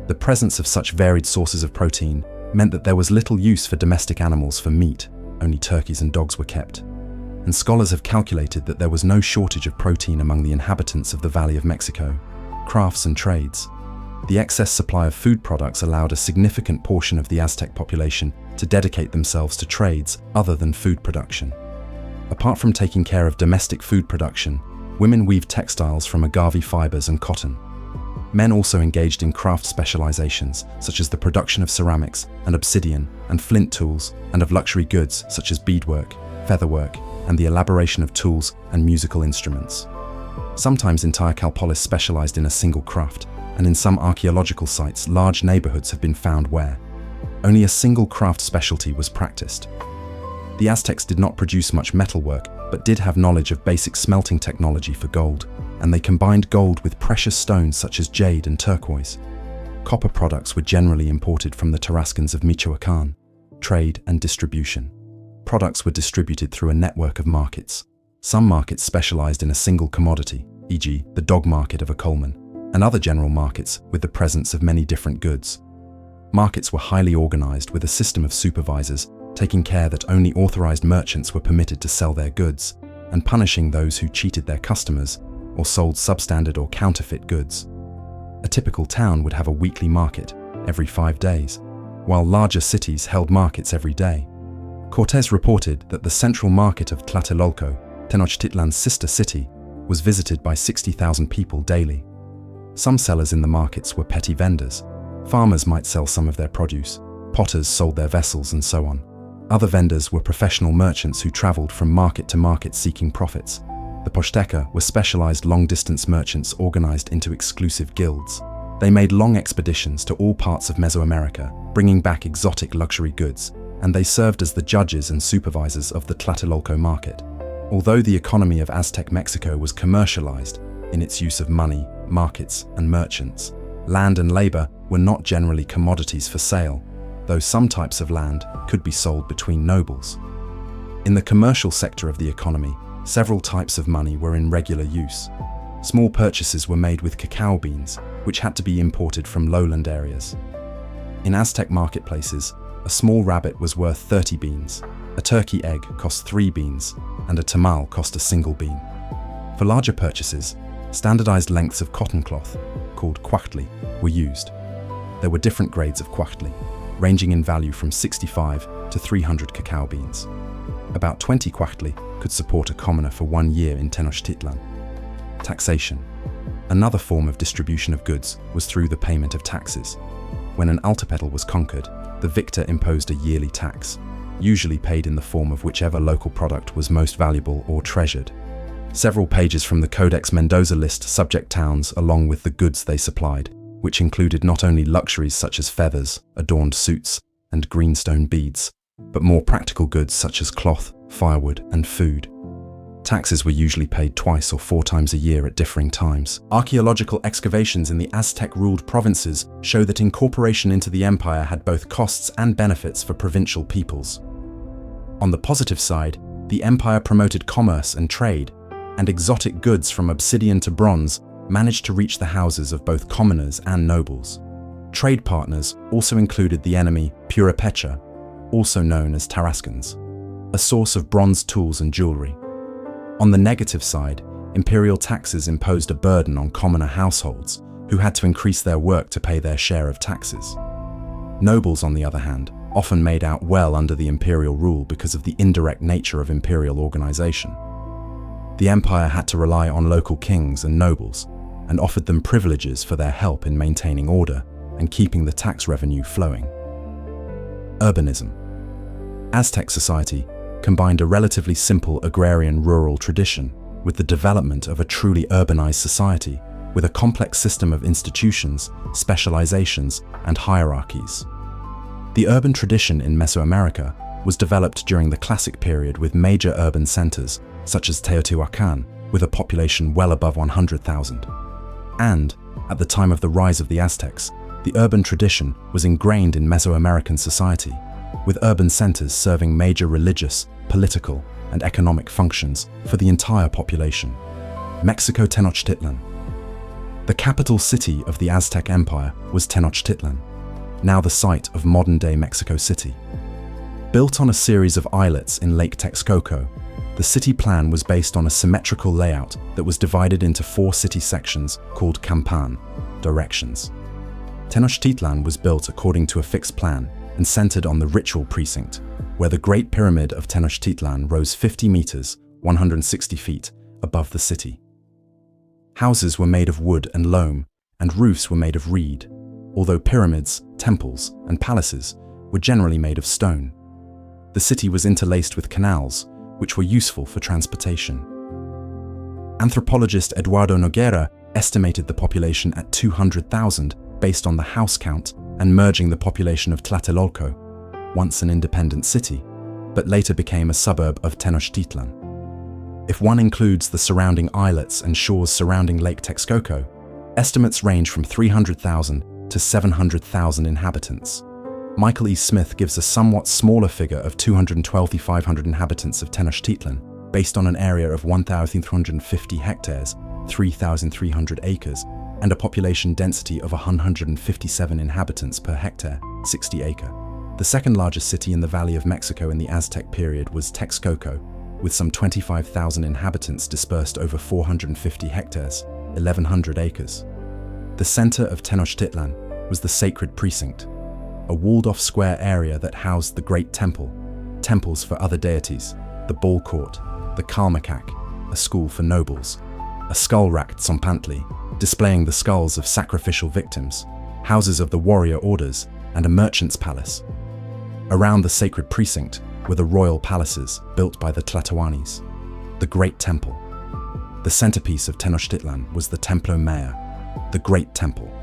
A: The presence of such varied sources of protein meant that there was little use for domestic animals for meat. Only turkeys and dogs were kept. And scholars have calculated that there was no shortage of protein among the inhabitants of the Valley of Mexico. Crafts and trades. The excess supply of food products allowed a significant portion of the Aztec population to dedicate themselves to trades other than food production. Apart from taking care of domestic food production, women weaved textiles from agave fibers and cotton. Men also engaged in craft specializations, such as the production of ceramics and obsidian and flint tools, and of luxury goods such as beadwork, featherwork, and the elaboration of tools and musical instruments. Sometimes entire calpollis specialized in a single craft, and in some archaeological sites large neighborhoods have been found where only a single craft specialty was practiced. The Aztecs did not produce much metalwork, but did have knowledge of basic smelting technology for gold, and they combined gold with precious stones such as jade and turquoise. Copper products were generally imported from the Tarascans of Michoacán. Trade and distribution. Products were distributed through a network of markets. Some markets specialized in a single commodity, e.g. the dog market of Acolhua, and other general markets with the presence of many different goods. Markets were highly organized with a system of supervisors taking care that only authorized merchants were permitted to sell their goods, and punishing those who cheated their customers or sold substandard or counterfeit goods. A typical town would have a weekly market every 5 days, while larger cities held markets every day. Cortés reported that the central market of Tlatelolco, Tenochtitlan's sister city, was visited by 60,000 people daily. Some sellers in the markets were petty vendors. Farmers might sell some of their produce, potters sold their vessels, and so on. Other vendors were professional merchants who traveled from market to market seeking profits. The Posteca were specialized long-distance merchants organized into exclusive guilds. They made long expeditions to all parts of Mesoamerica, bringing back exotic luxury goods, and they served as the judges and supervisors of the Tlatelolco market. Although the economy of Aztec Mexico was commercialized in its use of money, markets, and merchants, land and labor were not generally commodities for sale, though some types of land could be sold between nobles. In the commercial sector of the economy, several types of money were in regular use. Small purchases were made with cacao beans, which had to be imported from lowland areas. In Aztec marketplaces, a small rabbit was worth 30 beans, a turkey egg cost 3 beans, and a tamal cost a single bean. For larger purchases, standardized lengths of cotton cloth, called cuauhtli, were used. There were different grades of cuauhtli, ranging in value from 65 to 300 cacao beans. About 20 Cuauhtli could support a commoner for 1 year in Tenochtitlan. Taxation. Another form of distribution of goods was through the payment of taxes. When an Altepetl was conquered, the victor imposed a yearly tax, usually paid in the form of whichever local product was most valuable or treasured. Several pages from the Codex Mendoza list subject towns along with the goods they supplied, which included not only luxuries such as feathers, adorned suits, and greenstone beads, but more practical goods such as cloth, firewood, and food. Taxes were usually paid twice or 4 times a year at differing times. Archaeological excavations in the Aztec-ruled provinces show that incorporation into the empire had both costs and benefits for provincial peoples. On the positive side, the empire promoted commerce and trade, and exotic goods from obsidian to bronze managed to reach the houses of both commoners and nobles. Trade partners also included the enemy Purepecha, also known as Tarascans, a source of bronze tools and jewelry. On the negative side, imperial taxes imposed a burden on commoner households who had to increase their work to pay their share of taxes. Nobles, on the other hand, often made out well under the imperial rule because of the indirect nature of imperial organization. The empire had to rely on local kings and nobles and offered them privileges for their help in maintaining order and keeping the tax revenue flowing. Urbanism. Aztec society combined a relatively simple agrarian rural tradition with the development of a truly urbanized society with a complex system of institutions, specializations, and hierarchies. The urban tradition in Mesoamerica was developed during the Classic period with major urban centers such as Teotihuacan with a population well above 100,000. And, at the time of the rise of the Aztecs, the urban tradition was ingrained in Mesoamerican society, with urban centers serving major religious, political, and economic functions for the entire population. Mexico-Tenochtitlan. The capital city of the Aztec Empire was Tenochtitlan, now the site of modern-day Mexico City. Built on a series of islets in Lake Texcoco, the city plan was based on a symmetrical layout that was divided into 4 city sections called campan, directions. Tenochtitlan was built according to a fixed plan and centered on the ritual precinct, where the Great Pyramid of Tenochtitlan rose 50 meters, 160 feet, above the city. Houses were made of wood and loam, and roofs were made of reed, although pyramids, temples, and palaces were generally made of stone. The city was interlaced with canals, which were useful for transportation. Anthropologist Eduardo Noguera estimated the population at 200,000 based on the house count and merging the population of Tlatelolco, once an independent city, but later became a suburb of Tenochtitlan. If one includes the surrounding islets and shores surrounding Lake Texcoco, estimates range from 300,000 to 700,000 inhabitants. Michael E. Smith gives a somewhat smaller figure of 212,500 inhabitants of Tenochtitlan, based on an area of 1,350 hectares, 3,300 acres, and a population density of 157 inhabitants per hectare, 60 acre. The second largest city in the Valley of Mexico in the Aztec period was Texcoco, with some 25,000 inhabitants dispersed over 450 hectares, 1,100 acres. The center of Tenochtitlan was the Sacred Precinct, a walled-off square area that housed the Great Temple, temples for other deities, the Ball Court, the Calmacac, a school for nobles, a skull-racked Tzompantli, displaying the skulls of sacrificial victims, houses of the warrior orders, and a merchant's palace. Around the Sacred Precinct were the royal palaces built by the Tlatoanis, the Great Temple. The centerpiece of Tenochtitlan was the Templo Mayor, the Great Temple,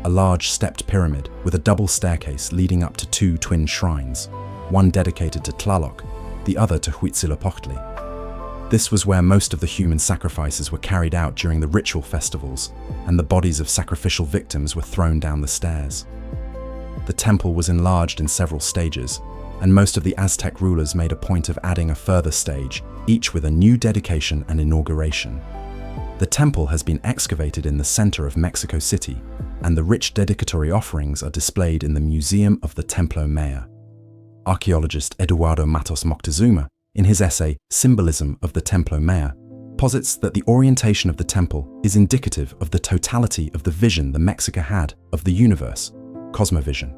A: a large stepped pyramid with a double staircase leading up to 2 twin shrines, one dedicated to Tlaloc, the other to Huitzilopochtli. This was where most of the human sacrifices were carried out during the ritual festivals, and the bodies of sacrificial victims were thrown down the stairs. The temple was enlarged in several stages, and most of the Aztec rulers made a point of adding a further stage, each with a new dedication and inauguration. The temple has been excavated in the center of Mexico City, and the rich dedicatory offerings are displayed in the Museum of the Templo Mayor. Archaeologist Eduardo Matos Moctezuma, in his essay Symbolism of the Templo Mayor, posits that the orientation of the temple is indicative of the totality of the vision the Mexica had of the universe, cosmovision.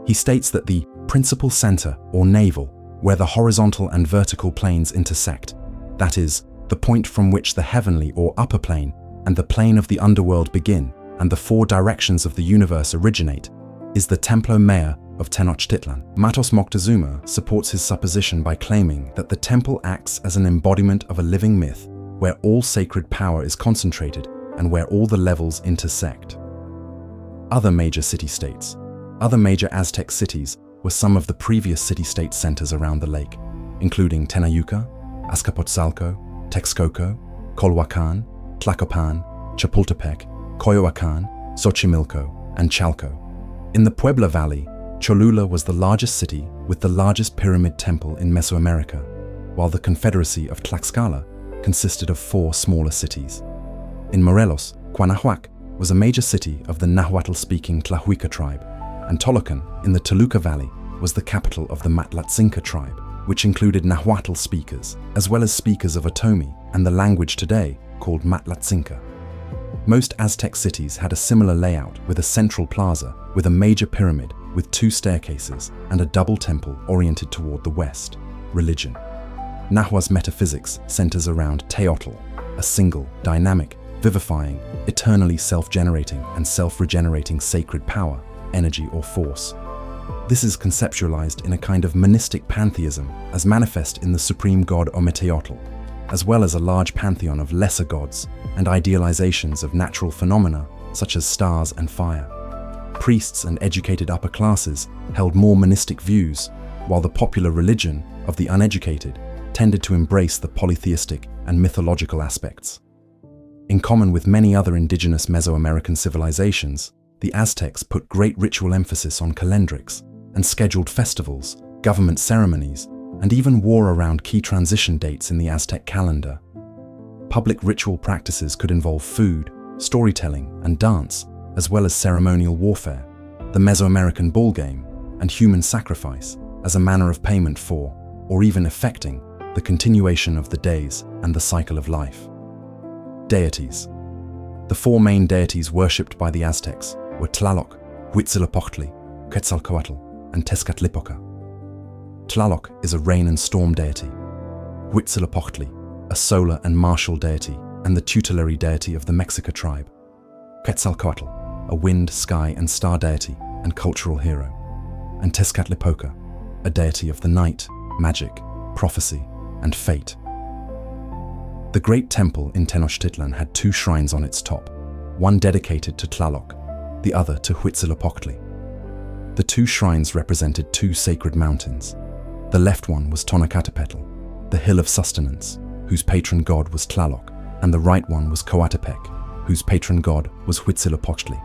A: He states that the principal center, or navel, where the horizontal and vertical planes intersect, that is, the point from which the heavenly or upper plane and the plane of the underworld begin and the four directions of the universe originate, is the Templo Mayor of Tenochtitlan. Matos Moctezuma supports his supposition by claiming that the temple acts as an embodiment of a living myth where all sacred power is concentrated and where all the levels intersect. Other major city-states. Other major Aztec cities were some of the previous city-state centers around the lake, including Tenayuca, Azcapotzalco, Texcoco, Colhuacan, Tlacopan, Chapultepec, Coyoacán, Xochimilco, and Chalco. In the Puebla Valley, Cholula was the largest city with the largest pyramid temple in Mesoamerica, while the Confederacy of Tlaxcala consisted of 4 smaller cities. In Morelos, Cuauhtlatoque was a major city of the Nahuatl-speaking Tlahuica tribe, and Tolocan in the Toluca Valley was the capital of the Matlatzinca tribe, which included Nahuatl speakers, as well as speakers of Otomi and the language today called Matlatzinca. Most Aztec cities had a similar layout with a central plaza with a major pyramid with 2 staircases and a double temple oriented toward the west. Religion. Nahua's metaphysics centers around Teotl, a single, dynamic, vivifying, eternally self-generating and self-regenerating sacred power, energy or force. This is conceptualized in a kind of monistic pantheism as manifest in the supreme god Ometeotl, as well as a large pantheon of lesser gods and idealizations of natural phenomena such as stars and fire. Priests and educated upper classes held more monistic views, while the popular religion of the uneducated tended to embrace the polytheistic and mythological aspects. In common with many other indigenous Mesoamerican civilizations, the Aztecs put great ritual emphasis on calendrics and scheduled festivals, government ceremonies, and even wore around key transition dates in the Aztec calendar. Public ritual practices could involve food, storytelling, and dance, as well as ceremonial warfare, the Mesoamerican ball game, and human sacrifice as a manner of payment for, or even effecting, the continuation of the days and the cycle of life. Deities. The 4 main deities worshipped by the Aztecs were Tlaloc, Huitzilopochtli, Quetzalcoatl, and Tezcatlipoca. Tlaloc is a rain and storm deity, Huitzilopochtli, a solar and martial deity and the tutelary deity of the Mexica tribe, Quetzalcoatl, a wind, sky, and star deity and cultural hero, and Tezcatlipoca, a deity of the night, magic, prophecy, and fate. The Great Temple in Tenochtitlan had 2 shrines on its top, one dedicated to Tlaloc, the other to Huitzilopochtli. The 2 shrines represented 2 sacred mountains. The left one was Tonacatepetl, the hill of sustenance, whose patron god was Tlaloc, and the right one was Coatepec, whose patron god was Huitzilopochtli.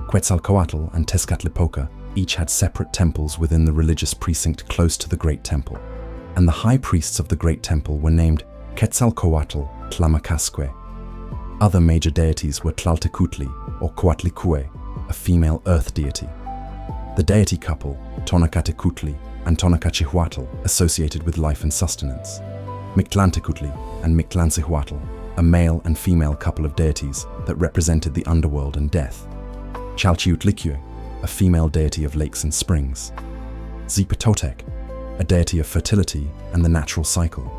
A: Quetzalcoatl and Tezcatlipoca each had separate temples within the religious precinct close to the Great Temple, and the high priests of the Great Temple were named Quetzalcoatl Tlamacasque. Other major deities were Tlaltecutli or Cuauhtlicue, a female earth deity. The deity couple, Tonacatecutli and Tonacachihuatl, associated with life and sustenance. Mictlantecutli and Mictlantecuhtli, a male and female couple of deities that represented the underworld and death. Chalchiuhtlicue, a female deity of lakes and springs. Zipatotec, a deity of fertility and the natural cycle.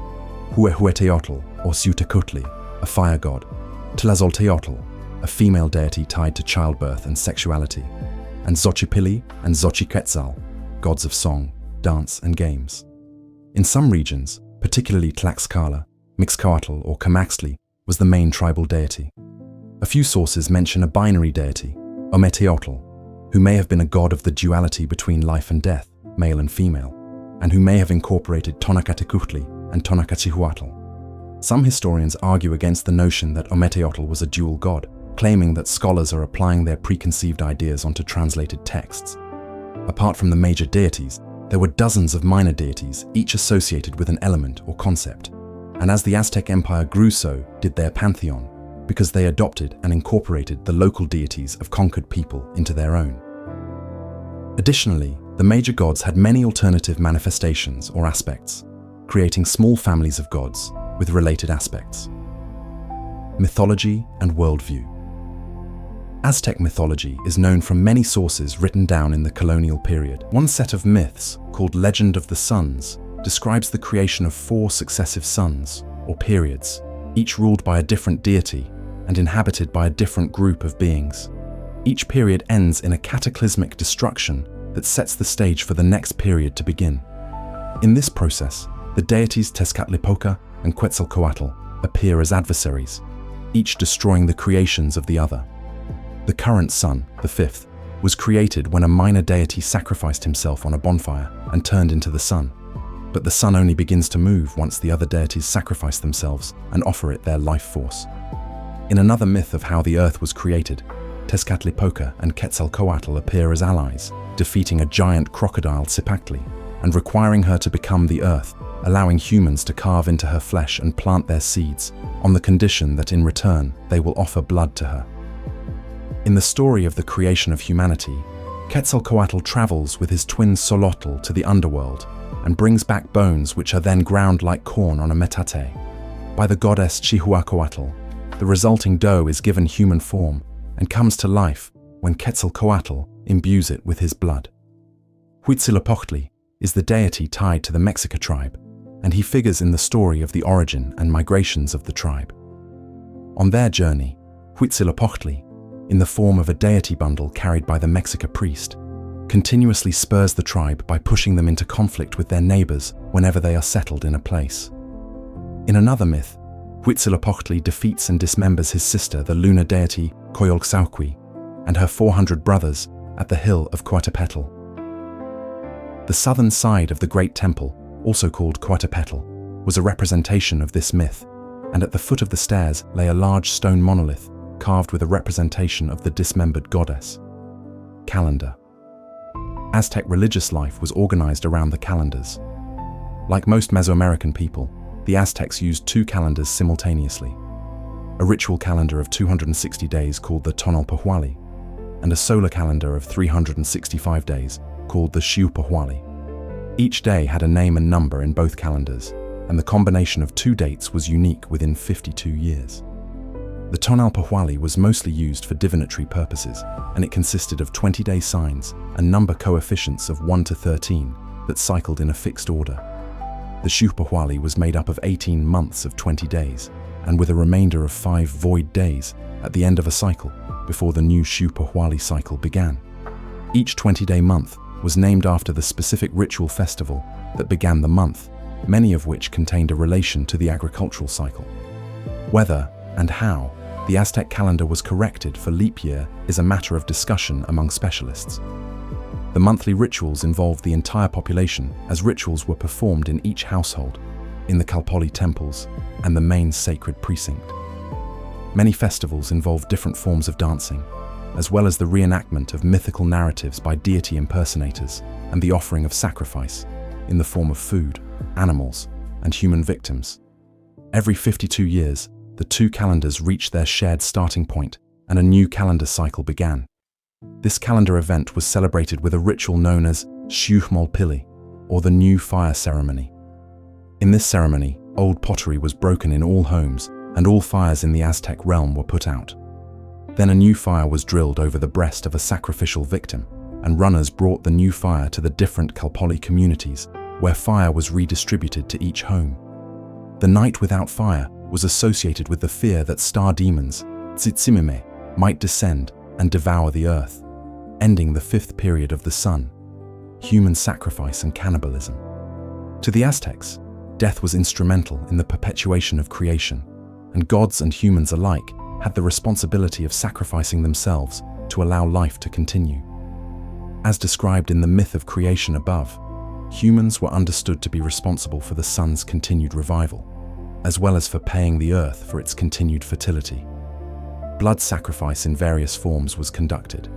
A: Huehueteotl or Xiuhtecutli, a fire god. Tlazolteotl, a female deity tied to childbirth and sexuality. And Xochipilli and Xochiquetzal, gods of song, dance, and games. In some regions, particularly Tlaxcala, Mixcoatl or Camaxtli was the main tribal deity. A few sources mention a binary deity, Ometeotl, who may have been a god of the duality between life and death, male and female, and who may have incorporated Tonacatecutli and Tonacachihuatl. Some historians argue against the notion that Ometeotl was a dual god, claiming that scholars are applying their preconceived ideas onto translated texts. Apart from the major deities, there were dozens of minor deities, each associated with an element or concept. And as the Aztec Empire grew, so did their pantheon, because they adopted and incorporated the local deities of conquered people into their own. Additionally, the major gods had many alternative manifestations or aspects, creating small families of gods with related aspects. Mythology and worldview. Aztec mythology is known from many sources written down in the colonial period. One set of myths, called Legend of the Suns, describes the creation of 4 successive suns, or periods, each ruled by a different deity and inhabited by a different group of beings. Each period ends in a cataclysmic destruction that sets the stage for the next period to begin. In this process, the deities Tezcatlipoca and Quetzalcoatl appear as adversaries, each destroying the creations of the other. The current sun, the 5th, was created when a minor deity sacrificed himself on a bonfire and turned into the sun. But the sun only begins to move once the other deities sacrifice themselves and offer it their life force. In another myth of how the earth was created, Tezcatlipoca and Quetzalcoatl appear as allies, defeating a giant crocodile Tzipactli and requiring her to become the earth, allowing humans to carve into her flesh and plant their seeds, on the condition that in return they will offer blood to her. In the story of the creation of humanity, Quetzalcoatl travels with his twin Xolotl to the underworld and brings back bones which are then ground like corn on a metate. By the goddess Cuauhtlatoāni, the resulting dough is given human form and comes to life when Quetzalcoatl imbues it with his blood. Huitzilopochtli is the deity tied to the Mexica tribe, and he figures in the story of the origin and migrations of the tribe. On their journey, Huitzilopochtli, in the form of a deity bundle carried by the Mexica priest, continuously spurs the tribe by pushing them into conflict with their neighbors whenever they are settled in a place. In another myth, Huitzilopochtli defeats and dismembers his sister, the lunar deity Cuauhtlahtoāni, and her 400 brothers at the hill of Altepetl. The southern side of the Great Temple, also called Altepetl, was a representation of this myth, and at the foot of the stairs lay a large stone monolith carved with a representation of the dismembered goddess. Calendar. Aztec religious life was organized around the calendars. Like most Mesoamerican people, the Aztecs used 2 calendars simultaneously: a ritual calendar of 260 days called the Tonalpohualli, and a solar calendar of 365 days called the Cuauhtlahtoāni. Each day had a name and number in both calendars, and the combination of 2 dates was unique within 52 years. The Tonalpohualli was mostly used for divinatory purposes, and it consisted of 20-day signs and number coefficients of 1 to 13 that cycled in a fixed order. The Cuauhtlahtoāni was made up of 18 months of 20 days, and with a remainder of 5 void days at the end of a cycle before the new Cuauhtlahtoāni cycle began. Each 20-day month was named after the specific ritual festival that began the month, many of which contained a relation to the agricultural cycle. Whether and how the Aztec calendar was corrected for leap year is a matter of discussion among specialists. The monthly rituals involved the entire population, as rituals were performed in each household, in the calpolli temples, and the main sacred precinct. Many festivals involved different forms of dancing, as well as the reenactment of mythical narratives by deity impersonators and the offering of sacrifice in the form of food, animals, and human victims. Every 52 years, the 2 calendars reached their shared starting point and a new calendar cycle began. This calendar event was celebrated with a ritual known as Xuchmolpilli, or the New Fire Ceremony. In this ceremony, old pottery was broken in all homes and all fires in the Aztec realm were put out. Then a new fire was drilled over the breast of a sacrificial victim, and runners brought the new fire to the different calpolli communities, where fire was redistributed to each home. The night without fire was associated with the fear that star demons, Tzitzimime, might descend and devour the earth, ending the 5th period of the sun, human sacrifice and cannibalism. To the Aztecs, death was instrumental in the perpetuation of creation, and gods and humans alike had the responsibility of sacrificing themselves to allow life to continue. As described in the myth of creation above, humans were understood to be responsible for the sun's continued revival, as well as for paying the earth for its continued fertility. Blood sacrifice in various forms was conducted.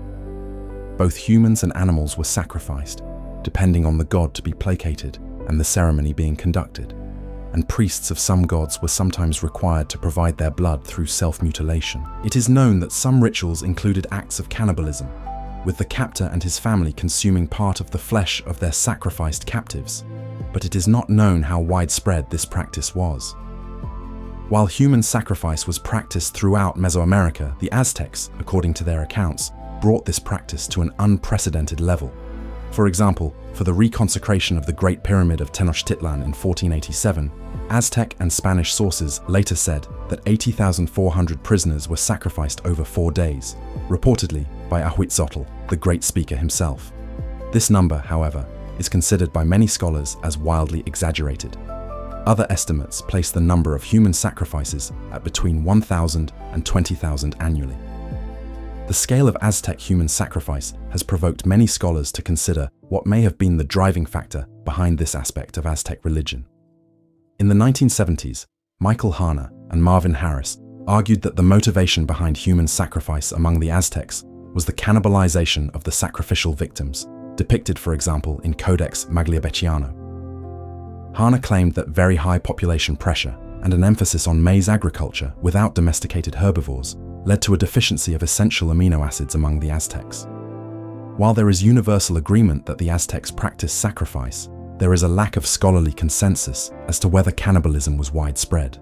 A: Both humans and animals were sacrificed, depending on the god to be placated and the ceremony being conducted, and priests of some gods were sometimes required to provide their blood through self-mutilation. It is known that some rituals included acts of cannibalism, with the captor and his family consuming part of the flesh of their sacrificed captives, but it is not known how widespread this practice was. While human sacrifice was practiced throughout Mesoamerica, the Aztecs, according to their accounts, brought this practice to an unprecedented level. For example, for the reconsecration of the Great Pyramid of Tenochtitlan in 1487, Aztec and Spanish sources later said that 80,400 prisoners were sacrificed over 4 days, reportedly by Cuauhtlatoque, the great speaker himself. This number, however, is considered by many scholars as wildly exaggerated. Other estimates place the number of human sacrifices at between 1,000 and 20,000 annually. The scale of Aztec human sacrifice has provoked many scholars to consider what may have been the driving factor behind this aspect of Aztec religion. In the 1970s, Michael Harner and Marvin Harris argued that the motivation behind human sacrifice among the Aztecs was the cannibalization of the sacrificial victims, depicted, for example, in Codex Magliabechiano. Harner claimed that very high population pressure and an emphasis on maize agriculture without domesticated herbivores led to a deficiency of essential amino acids among the Aztecs. While there is universal agreement that the Aztecs practiced sacrifice, there is a lack of scholarly consensus as to whether cannibalism was widespread.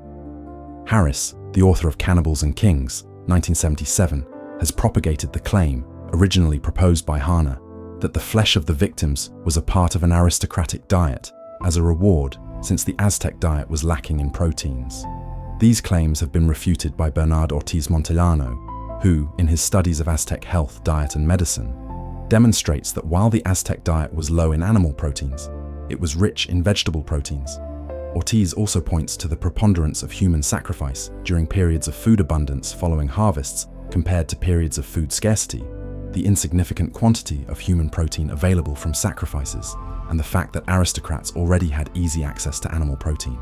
A: Harris, the author of Cannibals and Kings, 1977, has propagated the claim, originally proposed by Harner, that the flesh of the victims was a part of an aristocratic diet as a reward, since the Aztec diet was lacking in proteins. These claims have been refuted by Bernard Ortiz Montellano, who, in his studies of Aztec health, diet and medicine, demonstrates that while the Aztec diet was low in animal proteins, it was rich in vegetable proteins. Ortiz also points to the preponderance of human sacrifice during periods of food abundance following harvests compared to periods of food scarcity, the insignificant quantity of human protein available from sacrifices, and the fact that aristocrats already had easy access to animal protein.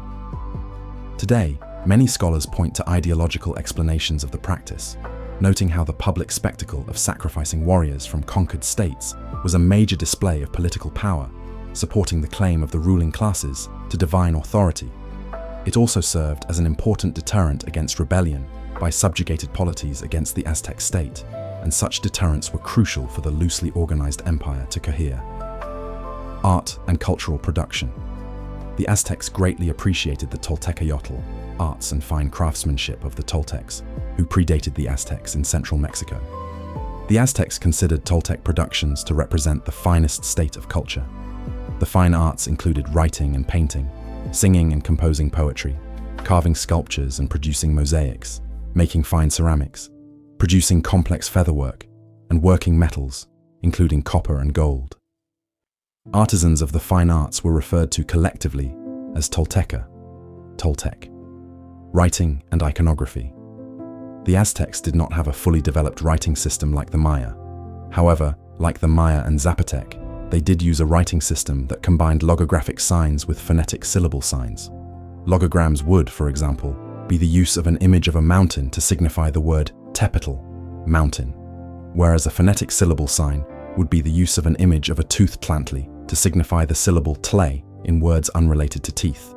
A: Today, many scholars point to ideological explanations of the practice, noting how the public spectacle of sacrificing warriors from conquered states was a major display of political power, supporting the claim of the ruling classes to divine authority. It also served as an important deterrent against rebellion by subjugated polities against the Aztec state, and such deterrents were crucial for the loosely organized empire to cohere. Art and cultural production. The Aztecs greatly appreciated the Toltecayotl, arts and fine craftsmanship of the Toltecs, who predated the Aztecs in central Mexico. The Aztecs considered Toltec productions to represent the finest state of culture. The fine arts included writing and painting, singing and composing poetry, carving sculptures and producing mosaics, making fine ceramics, producing complex featherwork, and working metals, including copper and gold. Artisans of the fine arts were referred to collectively as Tolteca, Toltec. Writing and iconography. The Aztecs did not have a fully developed writing system like the Maya. However, like the Maya and Zapotec, they did use a writing system that combined logographic signs with phonetic syllable signs. Logograms would, for example, be the use of an image of a mountain to signify the word Tepetl, mountain, whereas a phonetic syllable sign would be the use of an image of a toothed tlantli to signify the syllable tle in words unrelated to teeth.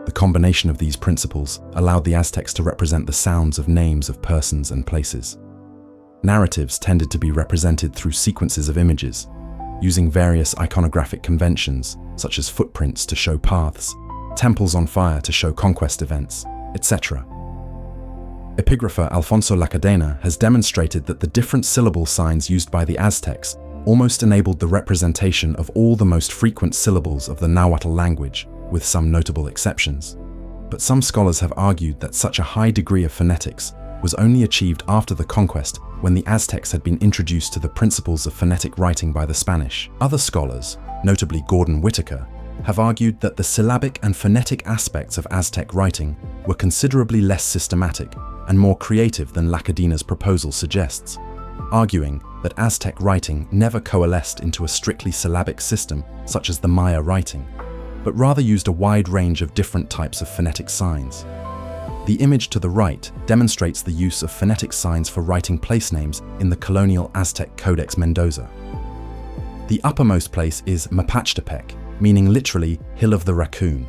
A: The combination of these principles allowed the Aztecs to represent the sounds of names of persons and places. Narratives tended to be represented through sequences of images, using various iconographic conventions, such as footprints to show paths, temples on fire to show conquest events, etc. Epigrapher Alfonso Lacadena has demonstrated that the different syllable signs used by the Aztecs almost enabled the representation of all the most frequent syllables of the Nahuatl language, with some notable exceptions. But some scholars have argued that such a high degree of phonetics was only achieved after the conquest, when the Aztecs had been introduced to the principles of phonetic writing by the Spanish. Other scholars, notably Gordon Whitaker, have argued that the syllabic and phonetic aspects of Aztec writing were considerably less systematic and more creative than Lacadena's proposal suggests, arguing that Aztec writing never coalesced into a strictly syllabic system such as the Maya writing, but rather used a wide range of different types of phonetic signs. The image to the right demonstrates the use of phonetic signs for writing place names in the colonial Aztec Codex Mendoza. The uppermost place is Mapachtepec, meaning literally Hill of the Raccoon,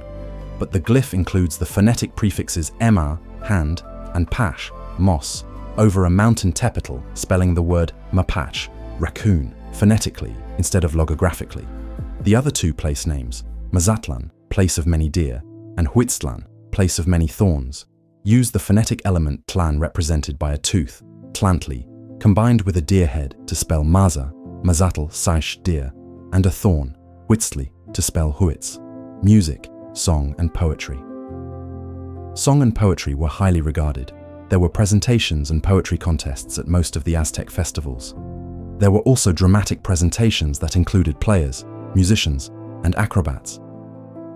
A: but the glyph includes the phonetic prefixes ema, hand, and pash, moss, over a mountain Tepetl, spelling the word Mapach, raccoon, phonetically instead of logographically. The other two place names, Mazatlan, place of many deer, and Huitztlan, place of many thorns, use the phonetic element tlan represented by a tooth, tlantli, combined with a deer head to spell maza, mazatl saish deer, and a thorn, Huitztli, to spell Huitz, music, song and poetry. Song and poetry were highly regarded. There were presentations and poetry contests at most of the Aztec festivals. There were also dramatic presentations that included players, musicians, and acrobats.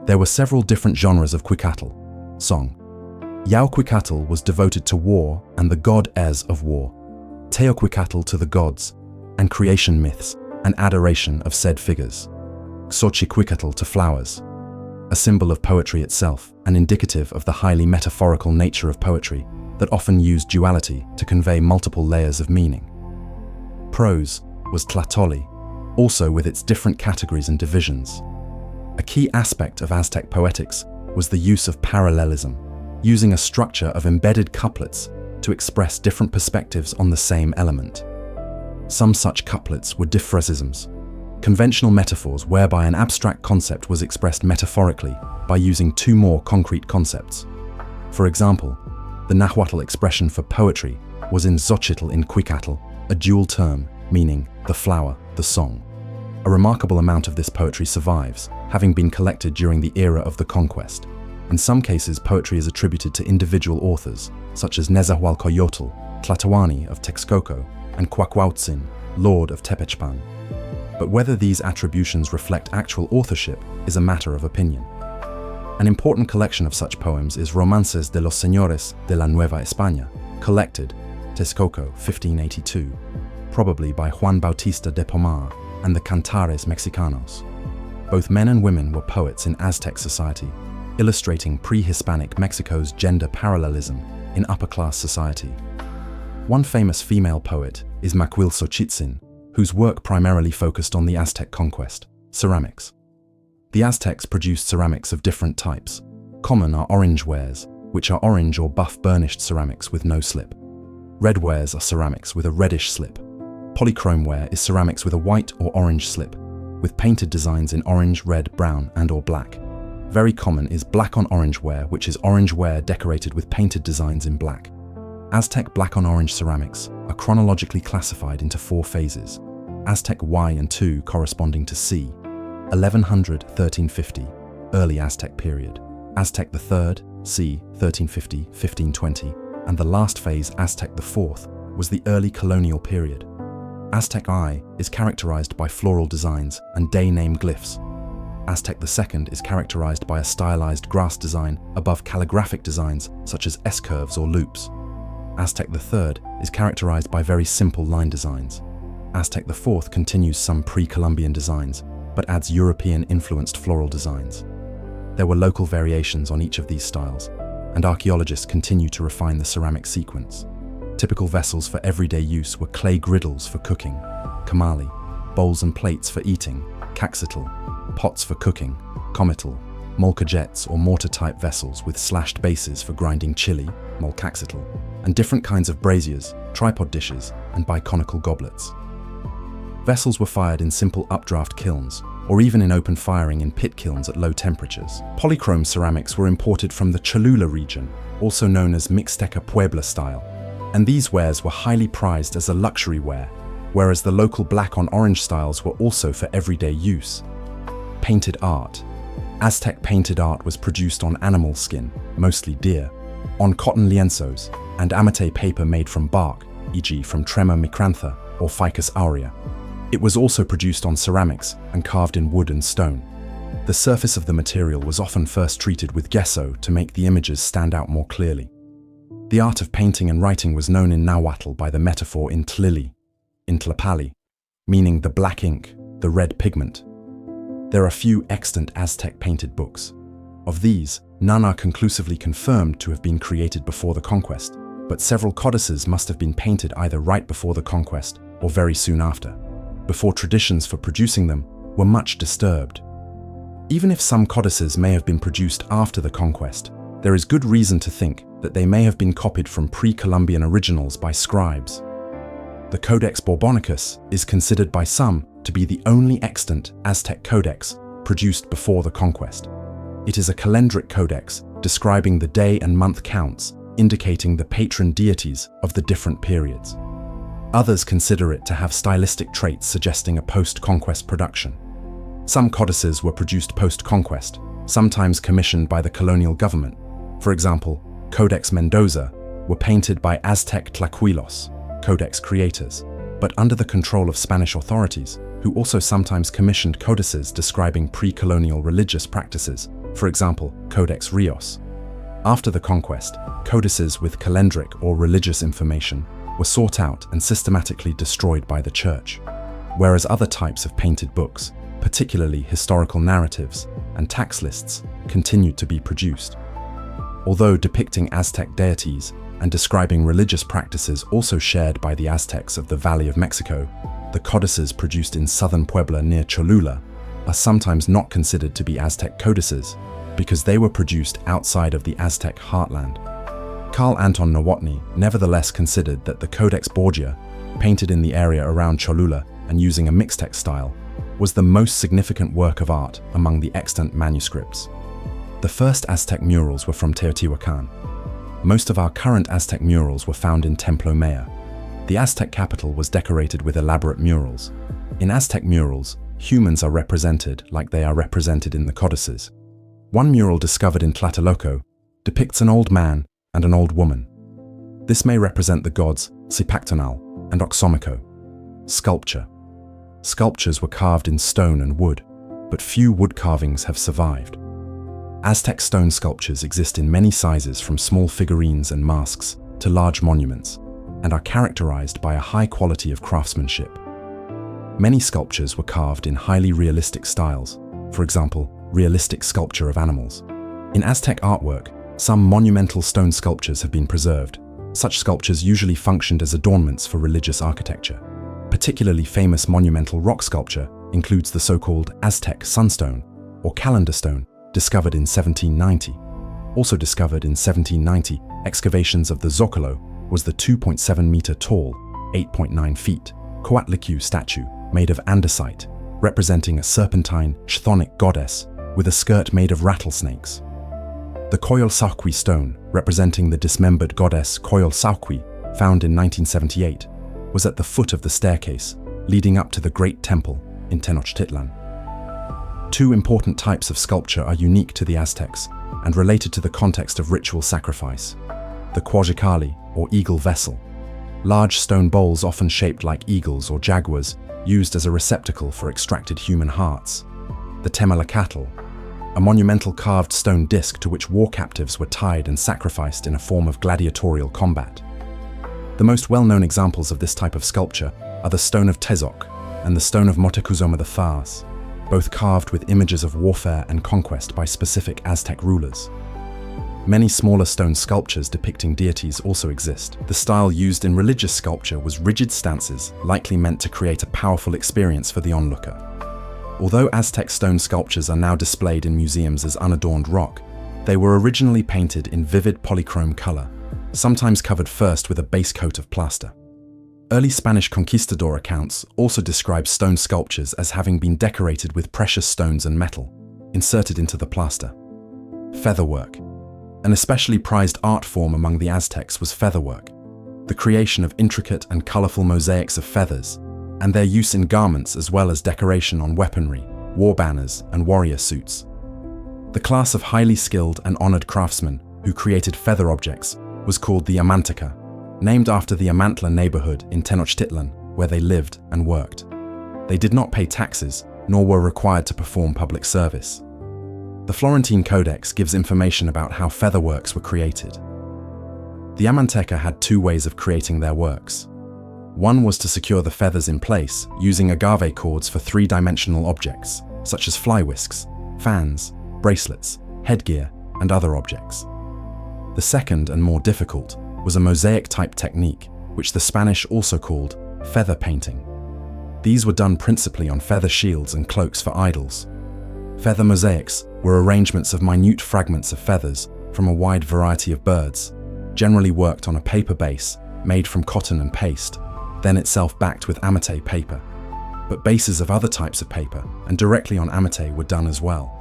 A: There were several different genres of Cuauhtl, song. Cuauhtl was devoted to war and the god Ez of war, Teocuauhtl to the gods, and creation myths and adoration of said figures, Xochicuauhtl to flowers, a symbol of poetry itself and indicative of the highly metaphorical nature of poetry that often used duality to convey multiple layers of meaning. Prose was Tlahtolli, also with its different categories and divisions. A key aspect of Aztec poetics was the use of parallelism, using a structure of embedded couplets to express different perspectives on the same element. Some such couplets were diphrasis, conventional metaphors whereby an abstract concept was expressed metaphorically by using two more concrete concepts. For example, the Nahuatl expression for poetry was in Xochitl in Cuauhtl, a dual term meaning the flower, the song. A remarkable amount of this poetry survives, having been collected during the era of the conquest. In some cases, poetry is attributed to individual authors, such as Nahuatl-speaking of Texcoco and Cuauhtlatoāni, Lord of Tepechpan. But whether these attributions reflect actual authorship is a matter of opinion. An important collection of such poems is Romances de los Señores de la Nueva España, collected, Texcoco, 1582, probably by Juan Bautista de Pomar and the Cantares Mexicanos. Both men and women were poets in Aztec society, illustrating pre-Hispanic Mexico's gender parallelism in upper-class society. One famous female poet is Macuilxochitlán, whose work primarily focused on the Aztec conquest, ceramics. The Aztecs produced ceramics of different types. Common are orange wares, which are orange or buff burnished ceramics with no slip. Red wares are ceramics with a reddish slip. Polychrome ware is ceramics with a white or orange slip, with painted designs in orange, red, brown, and/or black. Very common is black on orange ware, which is orange ware decorated with painted designs in black. Aztec black on orange ceramics are chronologically classified into 4 phases. Aztec Y and II corresponding to C, 1100–1350, early Aztec period. Aztec III, C, 1350–1520, and the last phase, Aztec IV, was the early colonial period. Aztec I is characterized by floral designs and day name glyphs. Aztec II is characterized by a stylized grass design above calligraphic designs such as S-curves or loops. Aztec III is characterized by very simple line designs. Aztec IV continues some pre-Columbian designs, but adds European-influenced floral designs. There were local variations on each of these styles, and archaeologists continue to refine the ceramic sequence. Typical vessels for everyday use were clay griddles for cooking, kamali, bowls and plates for eating, caxitl, pots for cooking, comitl, molcajets or mortar-type vessels with slashed bases for grinding chili, molcaxitl, and different kinds of braziers, tripod dishes, and biconical goblets. Vessels were fired in simple updraft kilns, or even in open firing in pit kilns at low temperatures. Polychrome ceramics were imported from the Cholula region, also known as Mixteca Puebla style, and these wares were highly prized as a luxury ware, whereas the local black on orange styles were also for everyday use. Painted art. Aztec painted art was produced on animal skin, mostly deer, on cotton lienzos, and amate paper made from bark, e.g. from Trema micrantha or Ficus aurea. It was also produced on ceramics and carved in wood and stone. The surface of the material was often first treated with gesso to make the images stand out more clearly. The art of painting and writing was known in Nahuatl by the metaphor in tlapali, meaning the black ink, the red pigment. There are few extant Aztec painted books. Of these, none are conclusively confirmed to have been created before the conquest, but several codices must have been painted either right before the conquest or very soon after, before traditions for producing them were much disturbed. Even if some codices may have been produced after the conquest, there is good reason to think that they may have been copied from pre-Columbian originals by scribes. The Codex Borbonicus is considered by some to be the only extant Aztec codex produced before the conquest. It is a calendric codex describing the day and month counts, indicating the patron deities of the different periods. Others consider it to have stylistic traits suggesting a post-conquest production. Some codices were produced post-conquest, sometimes commissioned by the colonial government. For example, Codex Mendoza were painted by Aztec Tlacuilos, codex creators, but under the control of Spanish authorities, who also sometimes commissioned codices describing pre-colonial religious practices, for example, Codex Rios. After the conquest, codices with calendric or religious information were sought out and systematically destroyed by the church, whereas other types of painted books, particularly historical narratives and tax lists, continued to be produced. Although depicting Aztec deities and describing religious practices also shared by the Aztecs of the Valley of Mexico, the codices produced in southern Puebla near Cholula are sometimes not considered to be Aztec codices because they were produced outside of the Aztec heartland. Carl Anton Nowotny nevertheless considered that the Codex Borgia, painted in the area around Cholula and using a mixtex style, was the most significant work of art among the extant manuscripts. The first Aztec murals were from Teotihuacan. Most of our current Aztec murals were found in Templo Maya. The Aztec capital was decorated with elaborate murals. In Aztec murals, humans are represented like they are represented in the codices. One mural discovered in Tlatelolco depicts an old man and an old woman. This may represent the gods Zipactonal and Oxomico. Sculpture. Sculptures were carved in stone and wood, but few wood carvings have survived. Aztec stone sculptures exist in many sizes from small figurines and masks to large monuments, and are characterized by a high quality of craftsmanship. Many sculptures were carved in highly realistic styles, for example, realistic sculpture of animals. In Aztec artwork, some monumental stone sculptures have been preserved. Such sculptures usually functioned as adornments for religious architecture. Particularly famous monumental rock sculpture includes the so-called Aztec sunstone, or calendar stone, discovered in 1790. Also discovered in 1790, excavations of the Zocalo was the 2.7-meter tall, 8.9 feet, Cuauhtlatoque statue made of andesite, representing a serpentine, chthonic goddess with a skirt made of rattlesnakes. The Cuauhtlahtoque stone, representing the dismembered goddess Cuauhtlatoque, found in 1978, was at the foot of the staircase leading up to the Great Temple in Tenochtitlan. Two important types of sculpture are unique to the Aztecs and related to the context of ritual sacrifice. The Cuauhtlahtoāni, or eagle vessel. Large stone bowls often shaped like eagles or jaguars, used as a receptacle for extracted human hearts. The Tepanec, a monumental carved stone disc to which war captives were tied and sacrificed in a form of gladiatorial combat. The most well-known examples of this type of sculpture are the Stone of Tezoc and the Stone of Moctezuma I, both carved with images of warfare and conquest by specific Aztec rulers. Many smaller stone sculptures depicting deities also exist. The style used in religious sculpture was rigid stances, likely meant to create a powerful experience for the onlooker. Although Aztec stone sculptures are now displayed in museums as unadorned rock, they were originally painted in vivid polychrome color, sometimes covered first with a base coat of plaster. Early Spanish conquistador accounts also describe stone sculptures as having been decorated with precious stones and metal, inserted into the plaster. Featherwork. An especially prized art form among the Aztecs was featherwork, the creation of intricate and colorful mosaics of feathers, and their use in garments as well as decoration on weaponry, war banners, and warrior suits. The class of highly skilled and honored craftsmen who created feather objects was called the Amanteca, named after the Amantla neighborhood in Tenochtitlan, where they lived and worked. They did not pay taxes, nor were required to perform public service. The Florentine Codex gives information about how featherworks were created. The Amanteca had two ways of creating their works. One was to secure the feathers in place using agave cords for three-dimensional objects, such as fly whisks, fans, bracelets, headgear, and other objects. The second and more difficult was a mosaic-type technique, which the Spanish also called feather painting. These were done principally on feather shields and cloaks for idols. Feather mosaics were arrangements of minute fragments of feathers from a wide variety of birds, generally worked on a paper base made from cotton and paste, then itself backed with amate paper. But bases of other types of paper and directly on amate were done as well.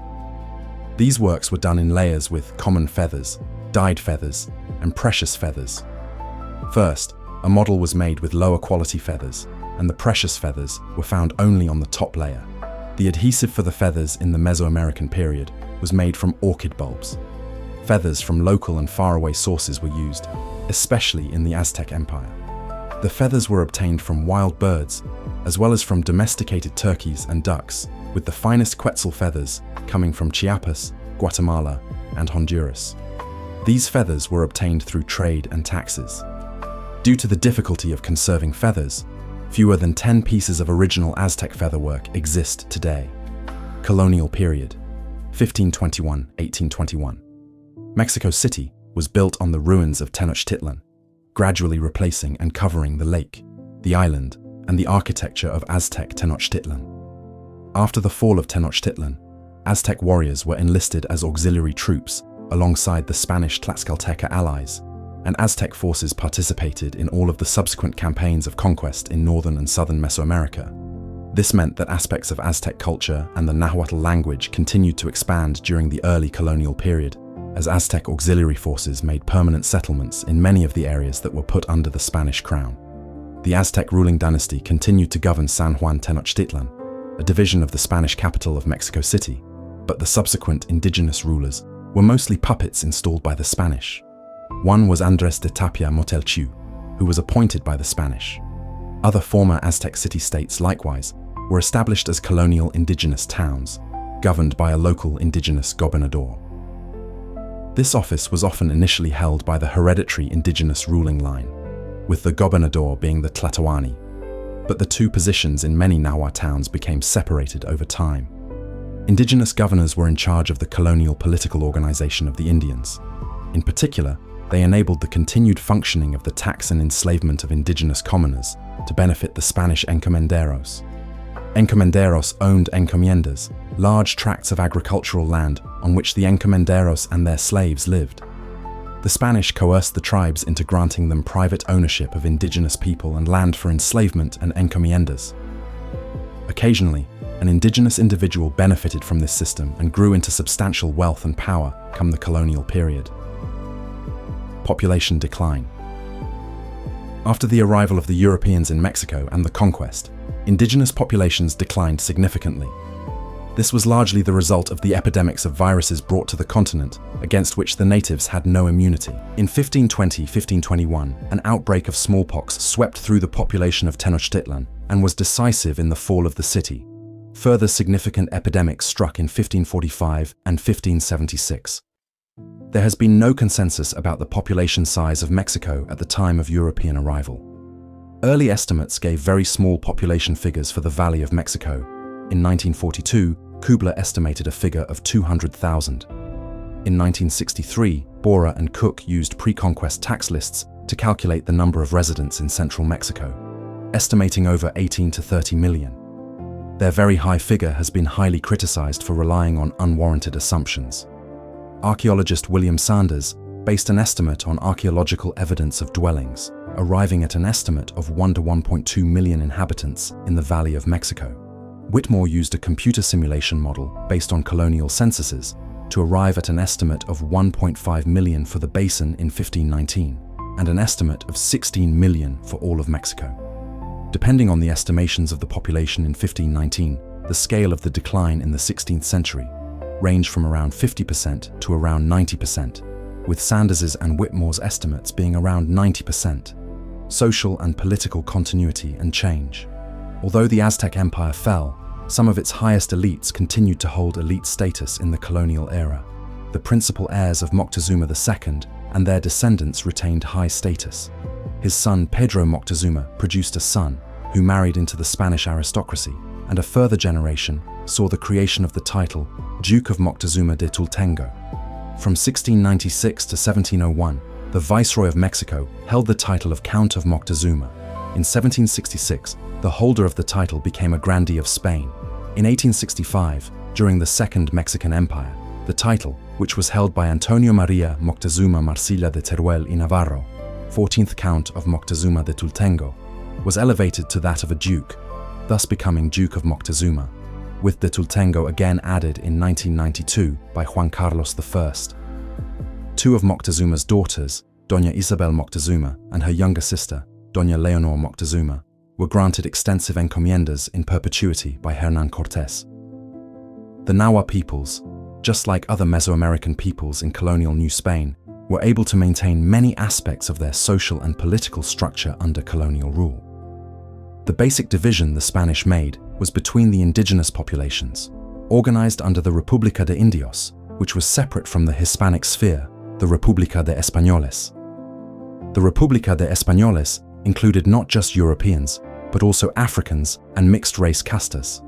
A: These works were done in layers with common feathers, dyed feathers, and precious feathers. First, a model was made with lower quality feathers, and the precious feathers were found only on the top layer. The adhesive for the feathers in the Mesoamerican period was made from orchid bulbs. Feathers from local and faraway sources were used, especially in the Aztec Empire. The feathers were obtained from wild birds, as well as from domesticated turkeys and ducks, with the finest Quetzal feathers coming from Chiapas, Guatemala, and Honduras. These feathers were obtained through trade and taxes. Due to the difficulty of conserving feathers, fewer than 10 pieces of original Aztec featherwork exist today. Colonial period, 1521–1821. Mexico City was built on the ruins of Tenochtitlan, gradually replacing and covering the lake, the island, and the architecture of Aztec Tenochtitlan. After the fall of Tenochtitlan, Aztec warriors were enlisted as auxiliary troops alongside the Spanish Tlaxcalteca allies, and Aztec forces participated in all of the subsequent campaigns of conquest in northern and southern Mesoamerica. This meant that aspects of Aztec culture and the Nahuatl language continued to expand during the early colonial period, as Aztec auxiliary forces made permanent settlements in many of the areas that were put under the Spanish crown. The Aztec ruling dynasty continued to govern San Juan Tenochtitlan, a division of the Spanish capital of Mexico City, but the subsequent indigenous rulers were mostly puppets installed by the Spanish. One was Andrés de Tapia Motelchiu, who was appointed by the Spanish. Other former Aztec city-states likewise were established as colonial indigenous towns, governed by a local indigenous gobernador. This office was often initially held by the hereditary indigenous ruling line, with the gobernador being the Tlatoani, but the two positions in many Nahua towns became separated over time. Indigenous governors were in charge of the colonial political organization of the Indians. In particular, they enabled the continued functioning of the tax and enslavement of indigenous commoners to benefit the Spanish encomenderos. Encomenderos owned encomiendas, large tracts of agricultural land on which the encomenderos and their slaves lived. The Spanish coerced the tribes into granting them private ownership of indigenous people and land for enslavement and encomiendas. Occasionally, an indigenous individual benefited from this system and grew into substantial wealth and power come the colonial period. Population decline. After the arrival of the Europeans in Mexico and the conquest, indigenous populations declined significantly. This was largely the result of the epidemics of viruses brought to the continent, against which the natives had no immunity. In 1520–1521, an outbreak of smallpox swept through the population of Tenochtitlan and was decisive in the fall of the city. Further significant epidemics struck in 1545 and 1576. There has been no consensus about the population size of Mexico at the time of European arrival. Early estimates gave very small population figures for the Valley of Mexico. In 1942, Kubler estimated a figure of 200,000. In 1963, Bora and Cook used pre-conquest tax lists to calculate the number of residents in central Mexico, estimating over 18 to 30 million. Their very high figure has been highly criticized for relying on unwarranted assumptions. Archaeologist William Sanders based an estimate on archaeological evidence of dwellings, arriving at an estimate of 1 to 1.2 million inhabitants in the Valley of Mexico. Whitmore used a computer simulation model based on colonial censuses to arrive at an estimate of 1.5 million for the basin in 1519 and an estimate of 16 million for all of Mexico. Depending on the estimations of the population in 1519, the scale of the decline in the 16th century ranged from around 50% to around 90%, with Sanders's and Whitmore's estimates being around 90%. Social and political continuity and change. Although the Aztec Empire fell, some of its highest elites continued to hold elite status in the colonial era. The principal heirs of Moctezuma II and their descendants retained high status. His son Pedro Moctezuma produced a son who married into the Spanish aristocracy, and a further generation saw the creation of the title Duke of Moctezuma de Tultengo. From 1696 to 1701, the Viceroy of Mexico held the title of Count of Moctezuma. In 1766, the holder of the title became a grandee of Spain. In 1865, during the Second Mexican Empire, the title, which was held by Antonio María Moctezuma Marcilla de Teruel y Navarro, 14th Count of Moctezuma de Tultengo, was elevated to that of a duke, thus becoming Duke of Moctezuma, with de Tultengo again added in 1992 by Juan Carlos I. Two of Moctezuma's daughters, Doña Isabel Moctezuma and her younger sister, Doña Leonor Moctezuma, were granted extensive encomiendas in perpetuity by Hernán Cortés. The Nahua peoples, just like other Mesoamerican peoples in colonial New Spain, were able to maintain many aspects of their social and political structure under colonial rule. The basic division the Spanish made was between the indigenous populations, organized under the República de Indios, which was separate from the Hispanic sphere, the República de Españoles. The República de Españoles included not just Europeans, but also Africans and mixed-race castas.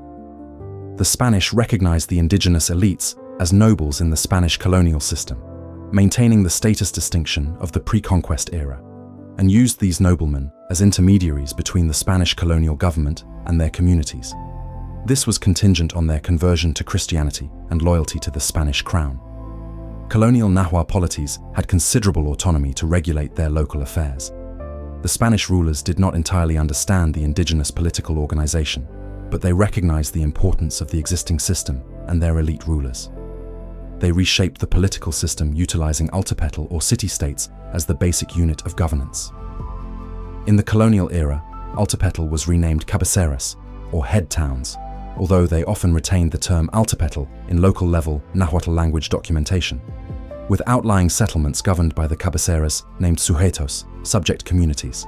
A: The Spanish recognized the indigenous elites as nobles in the Spanish colonial system, maintaining the status distinction of the pre-conquest era, and used these noblemen as intermediaries between the Spanish colonial government and their communities. This was contingent on their conversion to Christianity and loyalty to the Spanish crown. Colonial Nahua polities had considerable autonomy to regulate their local affairs. The Spanish rulers did not entirely understand the indigenous political organization, but they recognized the importance of the existing system and their elite rulers. They reshaped the political system utilizing Altepetl or city-states as the basic unit of governance. In the colonial era, Altepetl was renamed cabeceras, or head towns, although they often retained the term Altepetl in local-level Nahuatl language documentation, with outlying settlements governed by the cabeceras named sujetos, subject communities.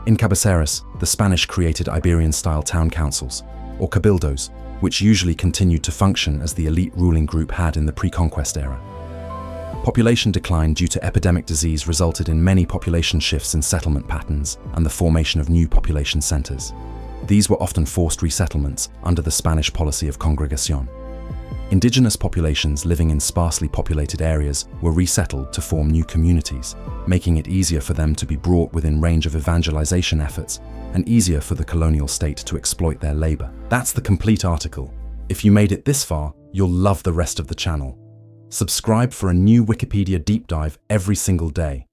A: In cabeceras, the Spanish created Iberian-style town councils, or cabildos, which usually continued to function as the elite ruling group had in the pre-conquest era. Population decline due to epidemic disease resulted in many population shifts in settlement patterns and the formation of new population centers. These were often forced resettlements under the Spanish policy of congregación. Indigenous populations living in sparsely populated areas were resettled to form new communities, making it easier for them to be brought within range of evangelization efforts and easier for the colonial state to exploit their labor. That's the complete article. If you made it this far, you'll love the rest of the channel. Subscribe for a new Wikipedia deep dive every single day.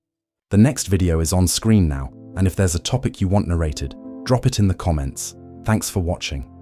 A: The next video is on screen now, and if there's a topic you want narrated, drop it in the comments. Thanks for watching.